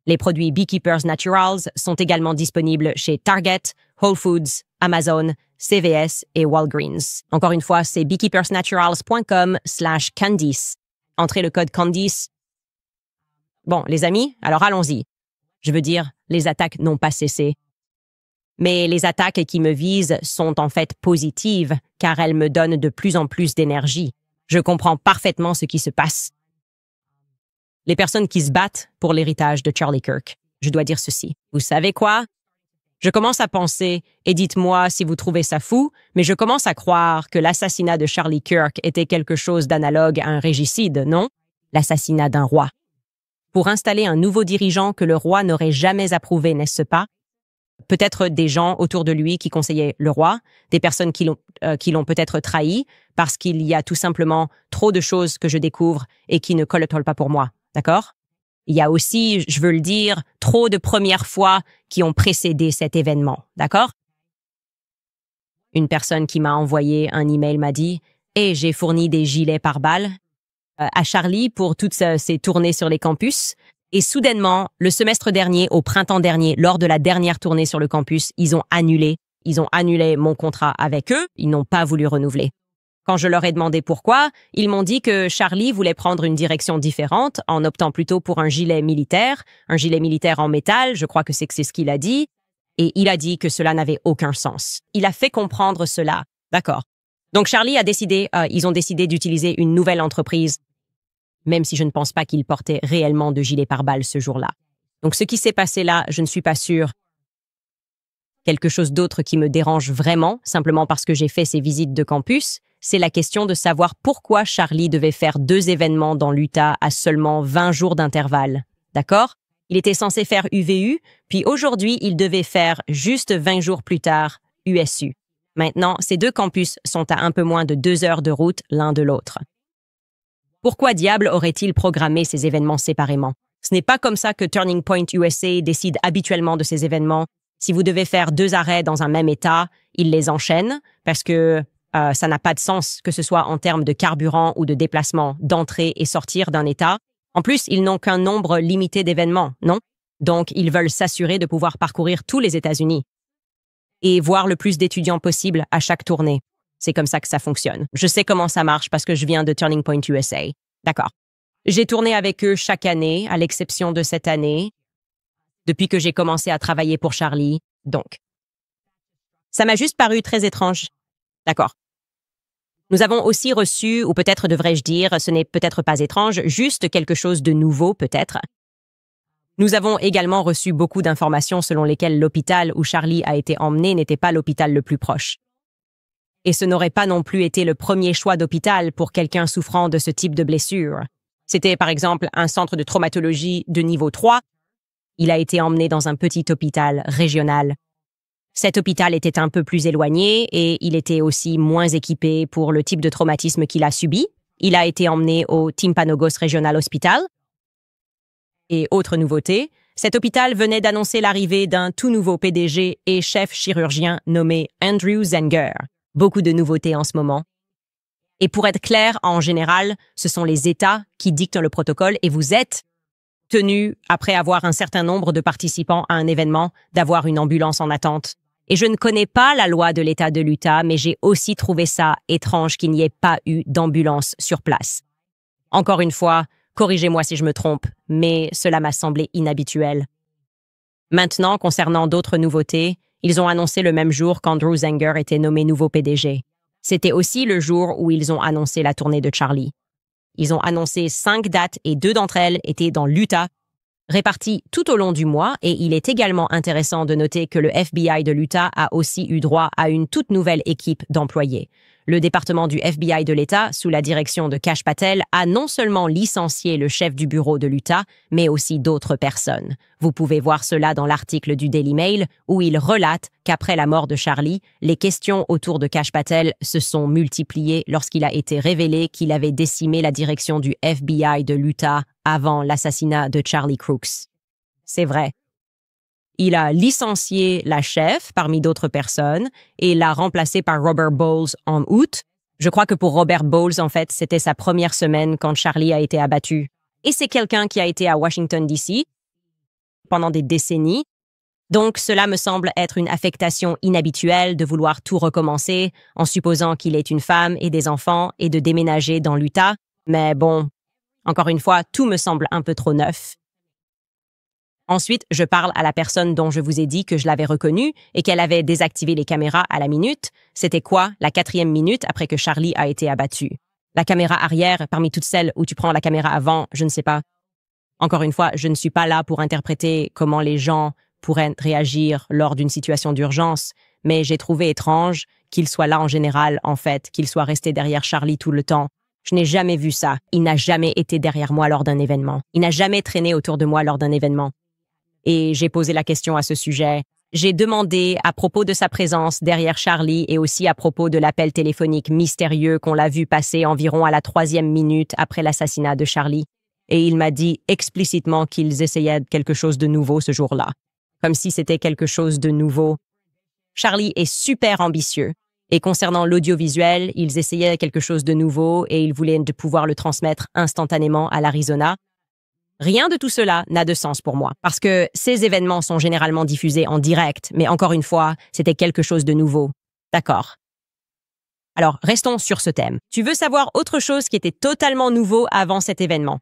Les produits Beekeepers Naturals sont également disponibles chez Target, Whole Foods, Amazon, CVS et Walgreens. Encore une fois, c'est beekeepersnaturals.com/Candice. Entrez le code Candice. Bon, les amis, alors allons-y. Je veux dire, les attaques n'ont pas cessé. Mais les attaques qui me visent sont en fait positives, car elles me donnent de plus en plus d'énergie. Je comprends parfaitement ce qui se passe. Les personnes qui se battent pour l'héritage de Charlie Kirk, je dois dire ceci. Vous savez quoi? Je commence à penser, et dites-moi si vous trouvez ça fou, mais je commence à croire que l'assassinat de Charlie Kirk était quelque chose d'analogue à un régicide, non? L'assassinat d'un roi. Pour installer un nouveau dirigeant que le roi n'aurait jamais approuvé, n'est-ce pas? Peut-être des gens autour de lui qui conseillaient le roi, des personnes qui l'ont peut-être trahi, parce qu'il y a tout simplement trop de choses que je découvre et qui ne collent pas pour moi. D'accord? Il y a aussi, je veux le dire, trop de premières fois qui ont précédé cet événement. D'accord? Une personne qui m'a envoyé un email m'a dit « Hey, j'ai fourni des gilets pare-balles à Charlie pour toutes ses tournées sur les campus. » Et soudainement, le semestre dernier, au printemps dernier, lors de la dernière tournée sur le campus, ils ont annulé mon contrat avec eux. Ils n'ont pas voulu renouveler. Quand je leur ai demandé pourquoi, ils m'ont dit que Charlie voulait prendre une direction différente en optant plutôt pour un gilet militaire en métal, je crois que c'est ce qu'il a dit, et il a dit que cela n'avait aucun sens. Il a fait comprendre cela. D'accord. Donc Charlie ils ont décidé d'utiliser une nouvelle entreprise, même si je ne pense pas qu'ils portaient réellement de gilet pare-balles ce jour-là. Donc ce qui s'est passé là, je ne suis pas sûre. Quelque chose d'autre qui me dérange vraiment, simplement parce que j'ai fait ces visites de campus, c'est la question de savoir pourquoi Charlie devait faire 2 événements dans l'Utah à seulement 20 jours d'intervalle. D'accord? Il était censé faire UVU, puis aujourd'hui, il devait faire juste 20 jours plus tard USU. Maintenant, ces 2 campus sont à un peu moins de 2 heures de route l'un de l'autre. Pourquoi diable aurait-il programmé ces événements séparément? Ce n'est pas comme ça que Turning Point USA décide habituellement de ces événements. Si vous devez faire 2 arrêts dans un même état, il les enchaîne parce que ça n'a pas de sens, que ce soit en termes de carburant ou de déplacement, d'entrer et sortir d'un état. En plus, ils n'ont qu'un nombre limité d'événements, non? Donc, ils veulent s'assurer de pouvoir parcourir tous les États-Unis et voir le plus d'étudiants possible à chaque tournée. C'est comme ça que ça fonctionne. Je sais comment ça marche parce que je viens de Turning Point USA. D'accord. J'ai tourné avec eux chaque année, à l'exception de cette année, depuis que j'ai commencé à travailler pour Charlie. Donc, ça m'a juste paru très étrange. D'accord. Nous avons aussi reçu, ou peut-être devrais-je dire, ce n'est peut-être pas étrange, juste quelque chose de nouveau peut-être. Nous avons également reçu beaucoup d'informations selon lesquelles l'hôpital où Charlie a été emmené n'était pas l'hôpital le plus proche. Et ce n'aurait pas non plus été le premier choix d'hôpital pour quelqu'un souffrant de ce type de blessure. C'était par exemple un centre de traumatologie de niveau 3. Il a été emmené dans un petit hôpital régional. Cet hôpital était un peu plus éloigné et il était aussi moins équipé pour le type de traumatisme qu'il a subi. Il a été emmené au Timpanogos Regional Hospital. Et autre nouveauté, cet hôpital venait d'annoncer l'arrivée d'un tout nouveau PDG et chef chirurgien nommé Andrew Zenger. Beaucoup de nouveautés en ce moment. Et pour être clair, en général, ce sont les États qui dictent le protocole et vous êtes tenu, après avoir un certain nombre de participants à un événement, d'avoir une ambulance en attente. Et je ne connais pas la loi de l'État de l'Utah, mais j'ai aussi trouvé ça étrange qu'il n'y ait pas eu d'ambulance sur place. Encore une fois, corrigez-moi si je me trompe, mais cela m'a semblé inhabituel. Maintenant, concernant d'autres nouveautés, ils ont annoncé le même jour qu'Andrew Zenger était nommé nouveau PDG. C'était aussi le jour où ils ont annoncé la tournée de Charlie. Ils ont annoncé 5 dates et 2 d'entre elles étaient dans l'Utah, réparties tout au long du mois, et il est également intéressant de noter que le FBI de l'Utah a aussi eu droit à une toute nouvelle équipe d'employés. Le département du FBI de l'État, sous la direction de Kash Patel, a non seulement licencié le chef du bureau de l'Utah, mais aussi d'autres personnes. Vous pouvez voir cela dans l'article du Daily Mail, où il relate qu'après la mort de Charlie, les questions autour de Kash Patel se sont multipliées lorsqu'il a été révélé qu'il avait décimé la direction du FBI de l'Utah avant l'assassinat de Charlie Crooks. C'est vrai. Il a licencié la chef parmi d'autres personnes et l'a remplacée par Robert Bowles en août. Je crois que pour Robert Bowles, en fait, c'était sa première semaine quand Charlie a été abattu. Et c'est quelqu'un qui a été à Washington, D.C. pendant des décennies. Donc, cela me semble être une affectation inhabituelle de vouloir tout recommencer en supposant qu'il est une femme et des enfants et de déménager dans l'Utah. Mais bon, encore une fois, tout me semble un peu trop neuf. Ensuite, je parle à la personne dont je vous ai dit que je l'avais reconnue et qu'elle avait désactivé les caméras à la minute. C'était quoi, la 4e minute après que Charlie a été abattu? La caméra arrière, parmi toutes celles où tu prends la caméra avant, je ne sais pas. Encore une fois, je ne suis pas là pour interpréter comment les gens pourraient réagir lors d'une situation d'urgence, mais j'ai trouvé étrange qu'il soit là en général, en fait, qu'il soit resté derrière Charlie tout le temps. Je n'ai jamais vu ça. Il n'a jamais été derrière moi lors d'un événement. Il n'a jamais traîné autour de moi lors d'un événement. Et j'ai posé la question à ce sujet. J'ai demandé à propos de sa présence derrière Charlie et aussi à propos de l'appel téléphonique mystérieux qu'on l'a vu passer environ à la 3e minute après l'assassinat de Charlie. Et il m'a dit explicitement qu'ils essayaient quelque chose de nouveau ce jour-là. Comme si c'était quelque chose de nouveau. Charlie est super ambitieux. Et concernant l'audiovisuel, ils essayaient quelque chose de nouveau et ils voulaient de pouvoir le transmettre instantanément à l'Arizona. Rien de tout cela n'a de sens pour moi, parce que ces événements sont généralement diffusés en direct, mais encore une fois, c'était quelque chose de nouveau. D'accord. Alors, restons sur ce thème. Tu veux savoir autre chose qui était totalement nouveau avant cet événement?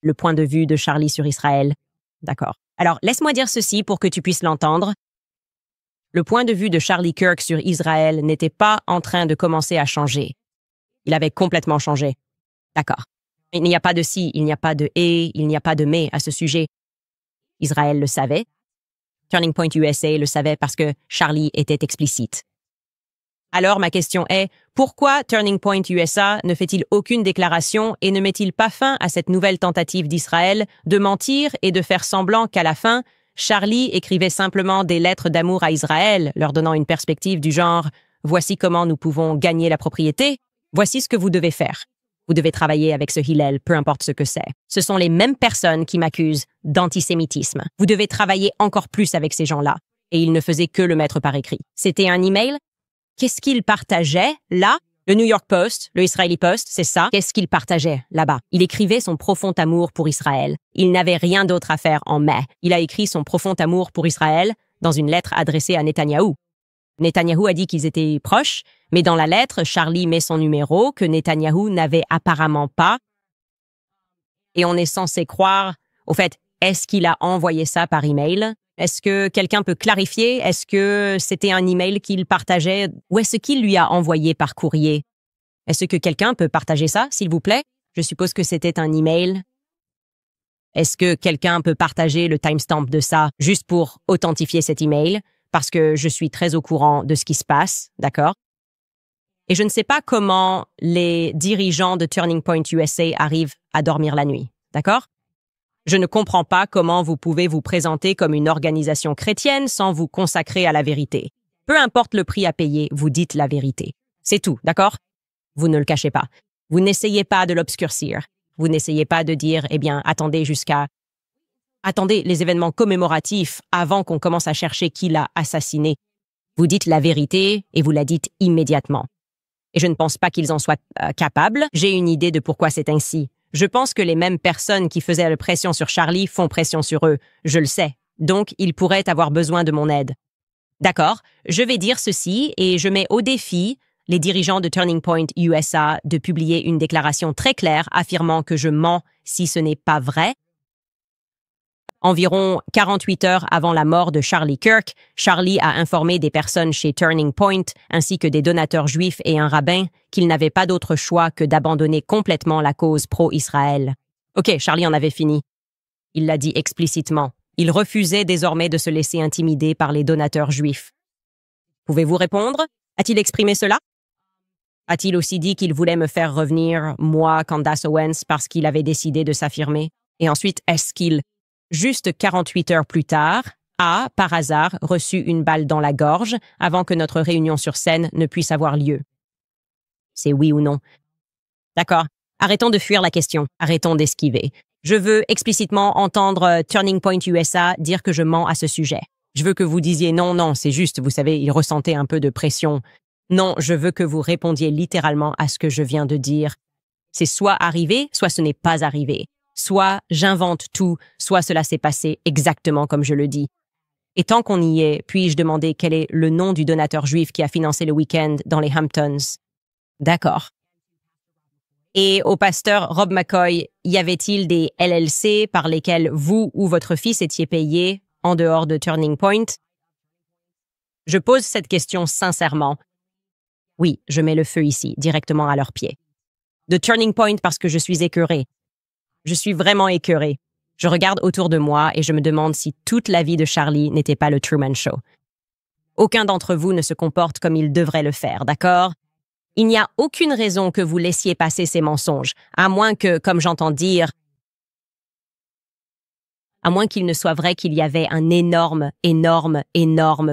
Le point de vue de Charlie sur Israël. D'accord. Alors, laisse-moi dire ceci pour que tu puisses l'entendre. Le point de vue de Charlie Kirk sur Israël n'était pas en train de commencer à changer. Il avait complètement changé. D'accord. Il n'y a pas de si, il n'y a pas de et, il n'y a pas de mais à ce sujet. Israël le savait. Turning Point USA le savait parce que Charlie était explicite. Alors ma question est, pourquoi Turning Point USA ne fait-il aucune déclaration et ne met-il pas fin à cette nouvelle tentative d'Israël de mentir et de faire semblant qu'à la fin, Charlie écrivait simplement des lettres d'amour à Israël, leur donnant une perspective du genre « Voici comment nous pouvons gagner la propriété, voici ce que vous devez faire. Vous devez travailler avec ce Hillel, peu importe ce que c'est. Ce sont les mêmes personnes qui m'accusent d'antisémitisme. Vous devez travailler encore plus avec ces gens-là. » Et il ne faisait que le mettre par écrit. C'était un email. Qu'est-ce qu'il partageait là? Le New York Post, le Israeli Post, c'est ça? Qu'est-ce qu'il partageait là-bas? Il écrivait son profond amour pour Israël. Il n'avait rien d'autre à faire en mai. Il a écrit son profond amour pour Israël dans une lettre adressée à Netanyahou. Netanyahou a dit qu'ils étaient proches, mais dans la lettre, Charlie met son numéro que Netanyahou n'avait apparemment pas. Et on est censé croire, au fait, est-ce qu'il a envoyé ça par email? Est-ce que quelqu'un peut clarifier? Est-ce que c'était un email qu'il partageait ou est-ce qu'il lui a envoyé par courrier? Est-ce que quelqu'un peut partager ça, s'il vous plaît? Je suppose que c'était un email. Est-ce que quelqu'un peut partager le timestamp de ça juste pour authentifier cet email? Parce que je suis très au courant de ce qui se passe, d'accord? Et je ne sais pas comment les dirigeants de Turning Point USA arrivent à dormir la nuit, d'accord? Je ne comprends pas comment vous pouvez vous présenter comme une organisation chrétienne sans vous consacrer à la vérité. Peu importe le prix à payer, vous dites la vérité. C'est tout, d'accord? Vous ne le cachez pas. Vous n'essayez pas de l'obscurcir. Vous n'essayez pas de dire, eh bien, attendez les événements commémoratifs avant qu'on commence à chercher qui l'a assassiné. Vous dites la vérité et vous la dites immédiatement. Et je ne pense pas qu'ils en soient capables. J'ai une idée de pourquoi c'est ainsi. Je pense que les mêmes personnes qui faisaient la pression sur Charlie font pression sur eux. Je le sais. Donc, ils pourraient avoir besoin de mon aide. D'accord, je vais dire ceci et je mets au défi les dirigeants de Turning Point USA de publier une déclaration très claire affirmant que je mens si ce n'est pas vrai. Environ 48 heures avant la mort de Charlie Kirk, Charlie a informé des personnes chez Turning Point ainsi que des donateurs juifs et un rabbin qu'il n'avait pas d'autre choix que d'abandonner complètement la cause pro-Israël. OK, Charlie en avait fini. Il l'a dit explicitement. Il refusait désormais de se laisser intimider par les donateurs juifs. Pouvez-vous répondre? A-t-il exprimé cela? A-t-il aussi dit qu'il voulait me faire revenir, moi, Candace Owens, parce qu'il avait décidé de s'affirmer? Et ensuite, est-ce qu'il, juste 48 heures plus tard, a, par hasard, reçu une balle dans la gorge avant que notre réunion sur scène ne puisse avoir lieu? C'est oui ou non? D'accord. Arrêtons de fuir la question. Arrêtons d'esquiver. Je veux explicitement entendre Turning Point USA dire que je mens à ce sujet. Je veux que vous disiez non, c'est juste, vous savez, il ressentait un peu de pression. Non, je veux que vous répondiez littéralement à ce que je viens de dire. C'est soit arrivé, soit ce n'est pas arrivé. Soit j'invente tout, soit cela s'est passé exactement comme je le dis. Et tant qu'on y est, puis-je demander quel est le nom du donateur juif qui a financé le week-end dans les Hamptons? D'accord. Et au pasteur Rob McCoy, y avait-il des LLC par lesquels vous ou votre fils étiez payé en dehors de Turning Point? Je pose cette question sincèrement. Oui, je mets le feu ici, directement à leurs pieds. De Turning Point parce que je suis écœuré. Je suis vraiment écœuré. Je regarde autour de moi et je me demande si toute la vie de Charlie n'était pas le Truman Show. Aucun d'entre vous ne se comporte comme il devrait le faire, d'accord? Il n'y a aucune raison que vous laissiez passer ces mensonges, à moins que, comme j'entends dire, à moins qu'il ne soit vrai qu'il y avait un énorme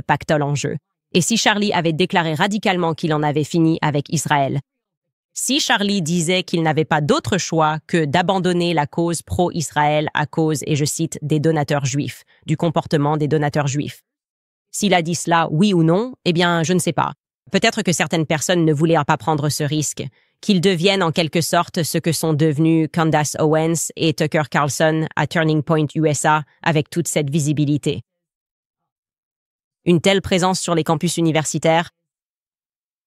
pactole en jeu. Et si Charlie avait déclaré radicalement qu'il en avait fini avec Israël? Si Charlie disait qu'il n'avait pas d'autre choix que d'abandonner la cause pro-Israël à cause, et je cite, des donateurs juifs, du comportement des donateurs juifs. S'il a dit cela, oui ou non, eh bien, je ne sais pas. Peut-être que certaines personnes ne voulaient pas prendre ce risque, qu'ils deviennent en quelque sorte ce que sont devenus Candace Owens et Tucker Carlson à Turning Point USA avec toute cette visibilité. Une telle présence sur les campus universitaires?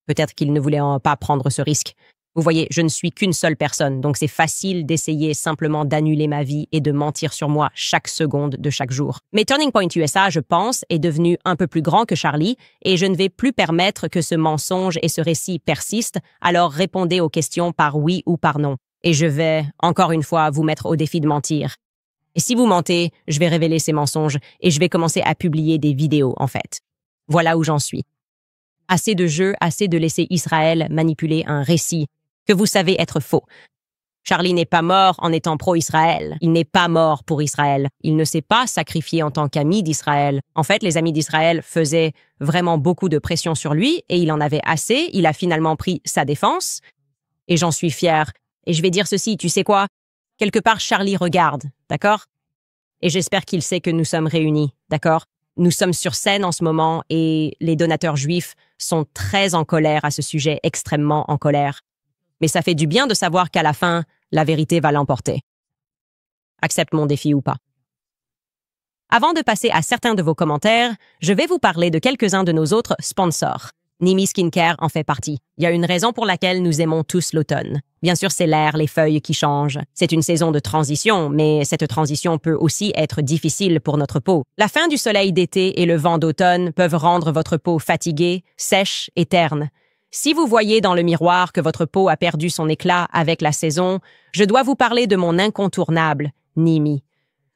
Peut-être qu'ils ne voulaient pas prendre ce risque. Vous voyez, je ne suis qu'une seule personne, donc c'est facile d'essayer simplement d'annuler ma vie et de mentir sur moi chaque seconde de chaque jour. Mais Turning Point USA, je pense, est devenu un peu plus grand que Charlie et je ne vais plus permettre que ce mensonge et ce récit persistent, alors répondez aux questions par oui ou par non. Et je vais, encore une fois, vous mettre au défi de mentir. Et si vous mentez, je vais révéler ces mensonges et je vais commencer à publier des vidéos, en fait. Voilà où j'en suis. Assez de jeux, assez de laisser Israël manipuler un récit que vous savez être faux. Charlie n'est pas mort en étant pro-Israël. Il n'est pas mort pour Israël. Il ne s'est pas sacrifié en tant qu'ami d'Israël. En fait, les amis d'Israël faisaient vraiment beaucoup de pression sur lui et il en avait assez. Il a finalement pris sa défense et j'en suis fière. Et je vais dire ceci, tu sais quoi? Quelque part, Charlie regarde, d'accord? Et j'espère qu'il sait que nous sommes réunis, d'accord? Nous sommes sur scène en ce moment et les donateurs juifs sont très en colère à ce sujet, extrêmement en colère. Mais ça fait du bien de savoir qu'à la fin, la vérité va l'emporter. Accepte mon défi ou pas. Avant de passer à certains de vos commentaires, je vais vous parler de quelques-uns de nos autres sponsors. Nimi Skincare en fait partie. Il y a une raison pour laquelle nous aimons tous l'automne. Bien sûr, c'est l'air, les feuilles qui changent. C'est une saison de transition, mais cette transition peut aussi être difficile pour notre peau. La fin du soleil d'été et le vent d'automne peuvent rendre votre peau fatiguée, sèche et terne. Si vous voyez dans le miroir que votre peau a perdu son éclat avec la saison, je dois vous parler de mon incontournable, Nimi.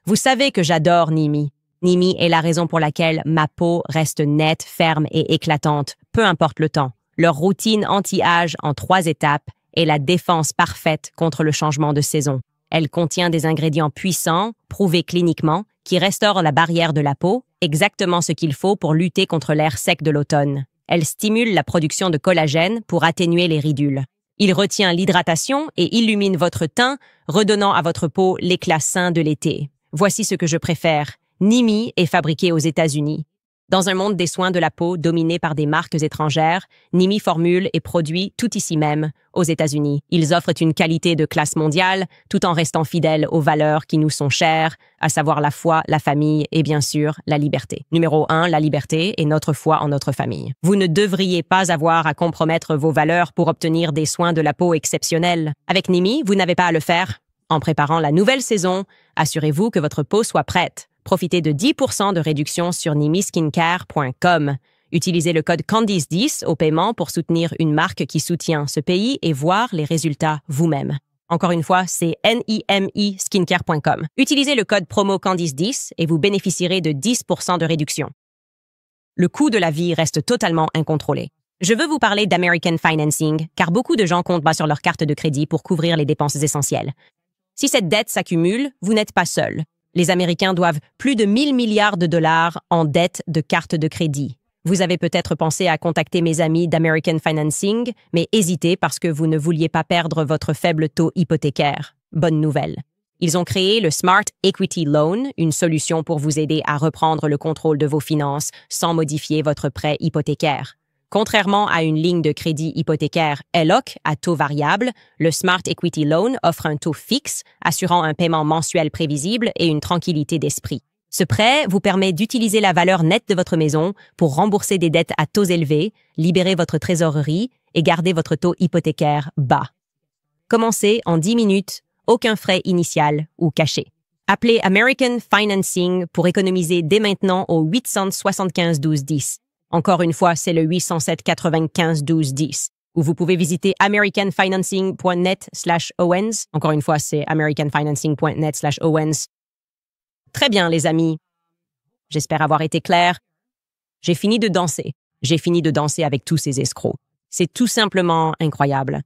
Vous savez que j'adore Nimi. Nimi est la raison pour laquelle ma peau reste nette, ferme et éclatante, peu importe le temps. Leur routine anti-âge en 3 étapes est la défense parfaite contre le changement de saison. Elle contient des ingrédients puissants, prouvés cliniquement, qui restaurent la barrière de la peau, exactement ce qu'il faut pour lutter contre l'air sec de l'automne. Elle stimule la production de collagène pour atténuer les ridules. Il retient l'hydratation et illumine votre teint, redonnant à votre peau l'éclat sain de l'été. Voici ce que je préfère. Nimi est fabriqué aux États-Unis. Dans un monde des soins de la peau dominé par des marques étrangères, Nimi formule et produit tout ici même, aux États-Unis. Ils offrent une qualité de classe mondiale, tout en restant fidèles aux valeurs qui nous sont chères, à savoir la foi, la famille et bien sûr, la liberté. Numéro 1, la liberté et notre foi en notre famille. Vous ne devriez pas avoir à compromettre vos valeurs pour obtenir des soins de la peau exceptionnels. Avec Nimi, vous n'avez pas à le faire. En préparant la nouvelle saison, assurez-vous que votre peau soit prête. Profitez de 10% de réduction sur nimiskincare.com. Utilisez le code Candice10 au paiement pour soutenir une marque qui soutient ce pays et voir les résultats vous-même. Encore une fois, c'est nimiskincare.com. Utilisez le code promo Candice10 et vous bénéficierez de 10% de réduction. Le coût de la vie reste totalement incontrôlé. Je veux vous parler d'American Financing, car beaucoup de gens comptent bas sur leur carte de crédit pour couvrir les dépenses essentielles. Si cette dette s'accumule, vous n'êtes pas seul. Les Américains doivent plus de 1000 milliards de dollars en dette de carte de crédit. Vous avez peut-être pensé à contacter mes amis d'American Financing, mais hésitez parce que vous ne vouliez pas perdre votre faible taux hypothécaire. Bonne nouvelle. Ils ont créé le Smart Equity Loan, une solution pour vous aider à reprendre le contrôle de vos finances sans modifier votre prêt hypothécaire. Contrairement à une ligne de crédit hypothécaire HELOC à taux variable, le Smart Equity Loan offre un taux fixe, assurant un paiement mensuel prévisible et une tranquillité d'esprit. Ce prêt vous permet d'utiliser la valeur nette de votre maison pour rembourser des dettes à taux élevés, libérer votre trésorerie et garder votre taux hypothécaire bas. Commencez en 10 minutes, aucun frais initial ou caché. Appelez American Financing pour économiser dès maintenant au 875 12 10. Encore une fois, c'est le 807 95 12 10. Ou vous pouvez visiter americanfinancing.net/Owens. Encore une fois, c'est americanfinancing.net/Owens. Très bien, les amis. J'espère avoir été clair. J'ai fini de danser. J'ai fini de danser avec tous ces escrocs. C'est tout simplement incroyable.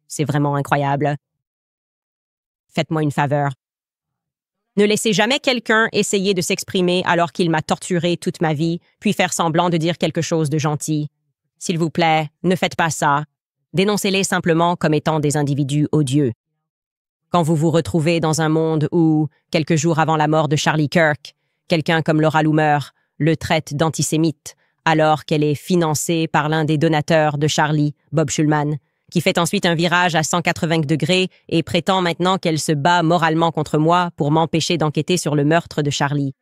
C'est vraiment incroyable. Faites-moi une faveur. Ne laissez jamais quelqu'un essayer de s'exprimer alors qu'il m'a torturé toute ma vie, puis faire semblant de dire quelque chose de gentil. S'il vous plaît, ne faites pas ça. Dénoncez-les simplement comme étant des individus odieux. Quand vous vous retrouvez dans un monde où, quelques jours avant la mort de Charlie Kirk, quelqu'un comme Laura Loomer le traite d'antisémite, alors qu'elle est financée par l'un des donateurs de Charlie, Bob Schulman, qui fait ensuite un virage à 180 degrés et prétend maintenant qu'elle se bat moralement contre moi pour m'empêcher d'enquêter sur le meurtre de Charlie.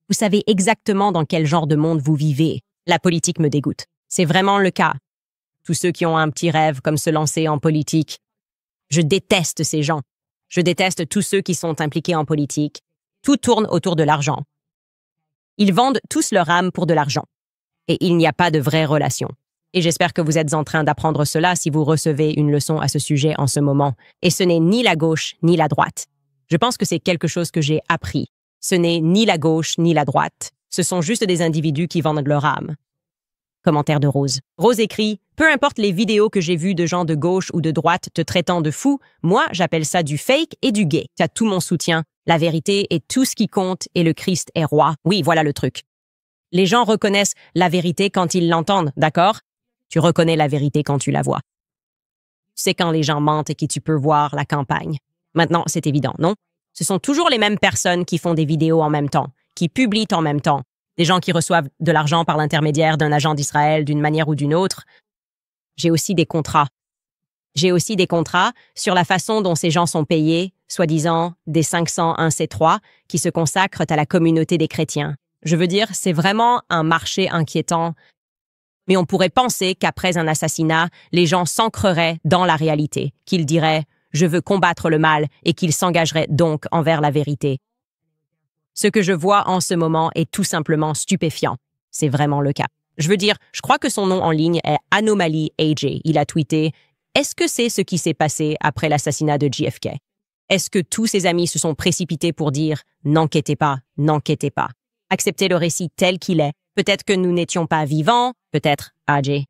Vous savez exactement dans quel genre de monde vous vivez. La politique me dégoûte. C'est vraiment le cas. Tous ceux qui ont un petit rêve comme se lancer en politique. Je déteste ces gens. Je déteste tous ceux qui sont impliqués en politique. Tout tourne autour de l'argent. Ils vendent tous leur âme pour de l'argent. Et il n'y a pas de vraie relation. Et j'espère que vous êtes en train d'apprendre cela si vous recevez une leçon à ce sujet en ce moment. Et ce n'est ni la gauche ni la droite. Je pense que c'est quelque chose que j'ai appris. Ce n'est ni la gauche ni la droite. Ce sont juste des individus qui vendent leur âme. Commentaire de Rose. Rose écrit « Peu importe les vidéos que j'ai vues de gens de gauche ou de droite te traitant de fou, moi, j'appelle ça du fake et du gay. Tu as tout mon soutien. La vérité est tout ce qui compte et le Christ est roi. Oui, voilà le truc. Les gens reconnaissent la vérité quand ils l'entendent, d'accord? Tu reconnais la vérité quand tu la vois. C'est quand les gens mentent et que tu peux voir la campagne. Maintenant, c'est évident, non? Ce sont toujours les mêmes personnes qui font des vidéos en même temps, qui publient en même temps. Des gens qui reçoivent de l'argent par l'intermédiaire d'un agent d'Israël d'une manière ou d'une autre. J'ai aussi des contrats. J'ai aussi des contrats sur la façon dont ces gens sont payés, soi-disant des 501c3, qui se consacrent à la communauté des chrétiens. Je veux dire, c'est vraiment un marché inquiétant. Mais on pourrait penser qu'après un assassinat, les gens s'ancreraient dans la réalité, qu'ils diraient « je veux combattre le mal » et qu'ils s'engageraient donc envers la vérité. Ce que je vois en ce moment est tout simplement stupéfiant. C'est vraiment le cas. Je veux dire, je crois que son nom en ligne est Anomaly AJ. Il a tweeté « Est-ce que c'est ce qui s'est passé après l'assassinat de JFK? Est-ce que tous ses amis se sont précipités pour dire « N'enquêtez pas, n'enquêtez pas. Acceptez le récit tel qu'il est. Peut-être que nous n'étions pas vivants, peut-être AJ. »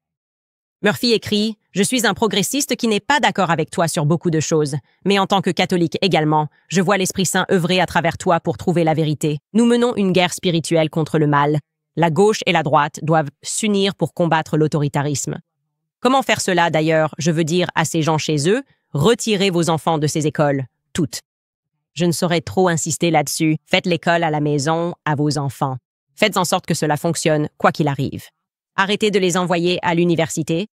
Murphy écrit « Je suis un progressiste qui n'est pas d'accord avec toi sur beaucoup de choses, mais en tant que catholique également, je vois l'Esprit Saint œuvrer à travers toi pour trouver la vérité. Nous menons une guerre spirituelle contre le mal. La gauche et la droite doivent s'unir pour combattre l'autoritarisme. Comment faire cela d'ailleurs? Je veux dire à ces gens chez eux, retirez vos enfants de ces écoles, toutes. Je ne saurais trop insister là-dessus. Faites l'école à la maison, à vos enfants. Faites en sorte que cela fonctionne, quoi qu'il arrive. Arrêtez de les envoyer à l'université.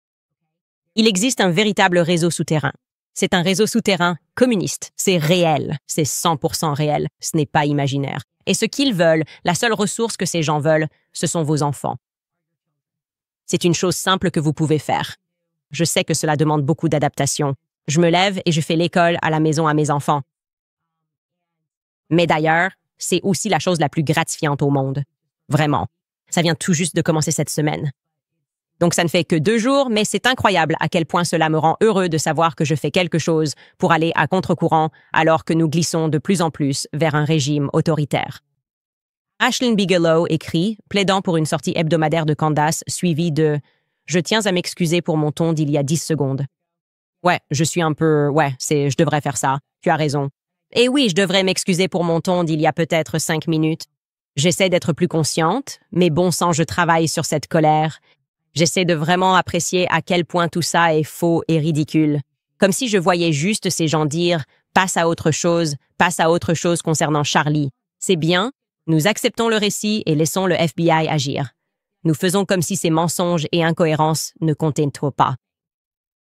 Il existe un véritable réseau souterrain. C'est un réseau souterrain communiste. C'est réel. C'est 100% réel. Ce n'est pas imaginaire. Et ce qu'ils veulent, la seule ressource que ces gens veulent, ce sont vos enfants. C'est une chose simple que vous pouvez faire. Je sais que cela demande beaucoup d'adaptation. Je me lève et je fais l'école à la maison à mes enfants. Mais d'ailleurs, c'est aussi la chose la plus gratifiante au monde. Vraiment. Ça vient tout juste de commencer cette semaine. Donc ça ne fait que 2 jours, mais c'est incroyable à quel point cela me rend heureux de savoir que je fais quelque chose pour aller à contre-courant alors que nous glissons de plus en plus vers un régime autoritaire. Ashlyn Bigelow écrit, plaidant pour une sortie hebdomadaire de Candace, suivie de « Je tiens à m'excuser pour mon ton d'il y a 10 secondes. » Ouais, je suis un peu... Ouais, je devrais faire ça. Tu as raison. Et oui, je devrais m'excuser pour mon ton d'il y a peut-être 5 minutes. J'essaie d'être plus consciente, mais bon sang, je travaille sur cette colère. J'essaie de vraiment apprécier à quel point tout ça est faux et ridicule. Comme si je voyais juste ces gens dire « passe à autre chose concernant Charlie. C'est bien, nous acceptons le récit et laissons le FBI agir. Nous faisons comme si ces mensonges et incohérences ne comptaient trop pas. »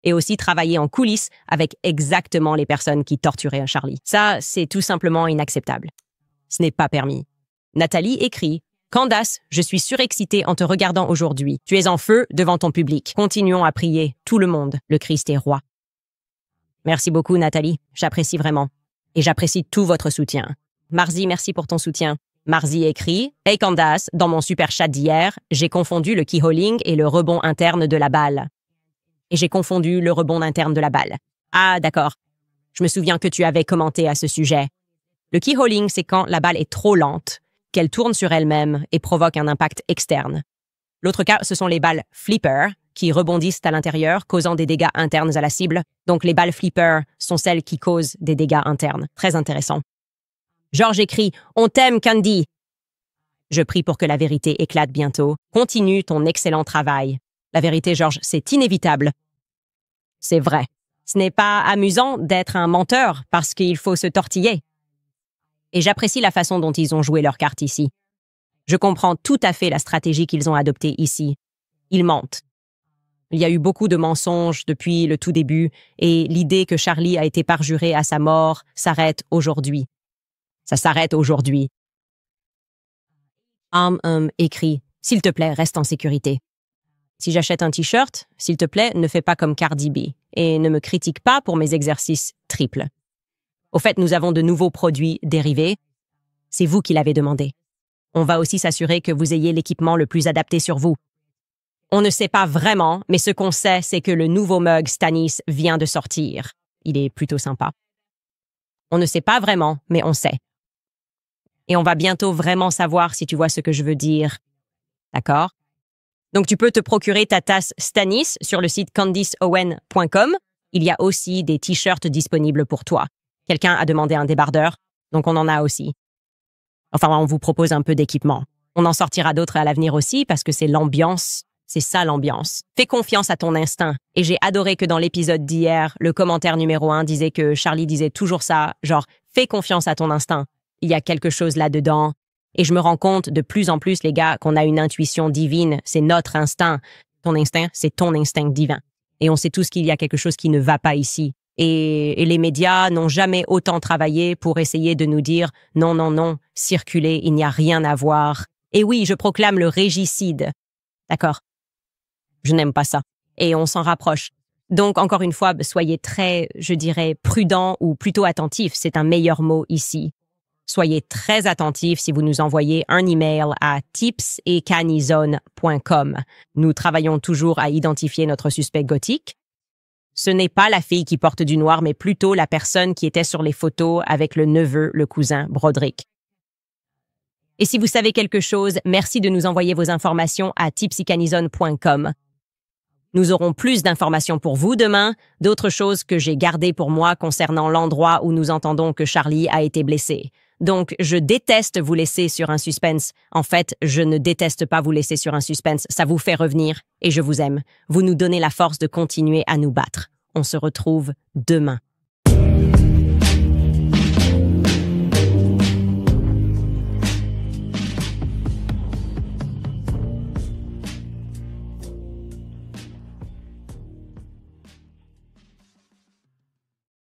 Et aussi travailler en coulisses avec exactement les personnes qui torturaient un Charlie. Ça, c'est tout simplement inacceptable. Ce n'est pas permis. Nathalie écrit « Candace, je suis surexcitée en te regardant aujourd'hui. Tu es en feu devant ton public. Continuons à prier, tout le monde. Le Christ est roi. » Merci beaucoup, Nathalie. J'apprécie vraiment. Et j'apprécie tout votre soutien. Marzi, merci pour ton soutien. Marzi écrit « Hey Candace, dans mon super chat d'hier, j'ai confondu le keyholing et le rebond interne de la balle. » Et j'ai confondu le rebond interne de la balle. Ah, d'accord. Je me souviens que tu avais commenté à ce sujet. Le keyholing, c'est quand la balle est trop lente, qu'elle tourne sur elle-même et provoque un impact externe. L'autre cas, ce sont les balles flipper, qui rebondissent à l'intérieur, causant des dégâts internes à la cible. Donc les balles flipper sont celles qui causent des dégâts internes. Très intéressant. Georges écrit « On t'aime, Candy !» Je prie pour que la vérité éclate bientôt. Continue ton excellent travail. La vérité, Georges, c'est inévitable. C'est vrai. Ce n'est pas amusant d'être un menteur parce qu'il faut se tortiller. Et j'apprécie la façon dont ils ont joué leur carte ici. Je comprends tout à fait la stratégie qu'ils ont adoptée ici. Ils mentent. Il y a eu beaucoup de mensonges depuis le tout début et l'idée que Charlie a été parjuré à sa mort s'arrête aujourd'hui. Ça s'arrête aujourd'hui. Écrit « S'il te plaît, reste en sécurité. » Si j'achète un t-shirt, s'il te plaît, ne fais pas comme Cardi B et ne me critique pas pour mes exercices triples. Au fait, nous avons de nouveaux produits dérivés. C'est vous qui l'avez demandé. On va aussi s'assurer que vous ayez l'équipement le plus adapté sur vous. On ne sait pas vraiment, mais ce qu'on sait, c'est que le nouveau mug Stanis vient de sortir. Il est plutôt sympa. On ne sait pas vraiment, mais on sait. Et on va bientôt vraiment savoir si tu vois ce que je veux dire. D'accord? Donc, tu peux te procurer ta tasse Stanis sur le site CandiceOwen.com. Il y a aussi des t-shirts disponibles pour toi. Quelqu'un a demandé un débardeur, donc on en a aussi. Enfin, on vous propose un peu d'équipement. On en sortira d'autres à l'avenir aussi parce que c'est l'ambiance. C'est ça l'ambiance. Fais confiance à ton instinct. Et j'ai adoré que dans l'épisode d'hier, le commentaire numéro 1 disait que Charlie disait toujours ça, genre « fais confiance à ton instinct ». Il y a quelque chose là-dedans. Et je me rends compte de plus en plus, les gars, qu'on a une intuition divine. C'est notre instinct. Ton instinct, c'est ton instinct divin. Et on sait tous qu'il y a quelque chose qui ne va pas ici. Et les médias n'ont jamais autant travaillé pour essayer de nous dire « non, non, non, circulez, il n'y a rien à voir ». Et oui, je proclame le régicide. D'accord? Je n'aime pas ça. Et on s'en rapproche. Donc, encore une fois, soyez très, je dirais, prudents ou plutôt attentifs. C'est un meilleur mot ici. Soyez très attentifs si vous nous envoyez un email à tipsetcanizone.com. Nous travaillons toujours à identifier notre suspect gothique. Ce n'est pas la fille qui porte du noir, mais plutôt la personne qui était sur les photos avec le neveu, le cousin Broderick. Et si vous savez quelque chose, merci de nous envoyer vos informations à tipsycanizone.com. Nous aurons plus d'informations pour vous demain, d'autres choses que j'ai gardées pour moi concernant l'endroit où nous entendons que Charlie a été blessé. Donc, je déteste vous laisser sur un suspense. En fait, je ne déteste pas vous laisser sur un suspense. Ça vous fait revenir et je vous aime. Vous nous donnez la force de continuer à nous battre. On se retrouve demain.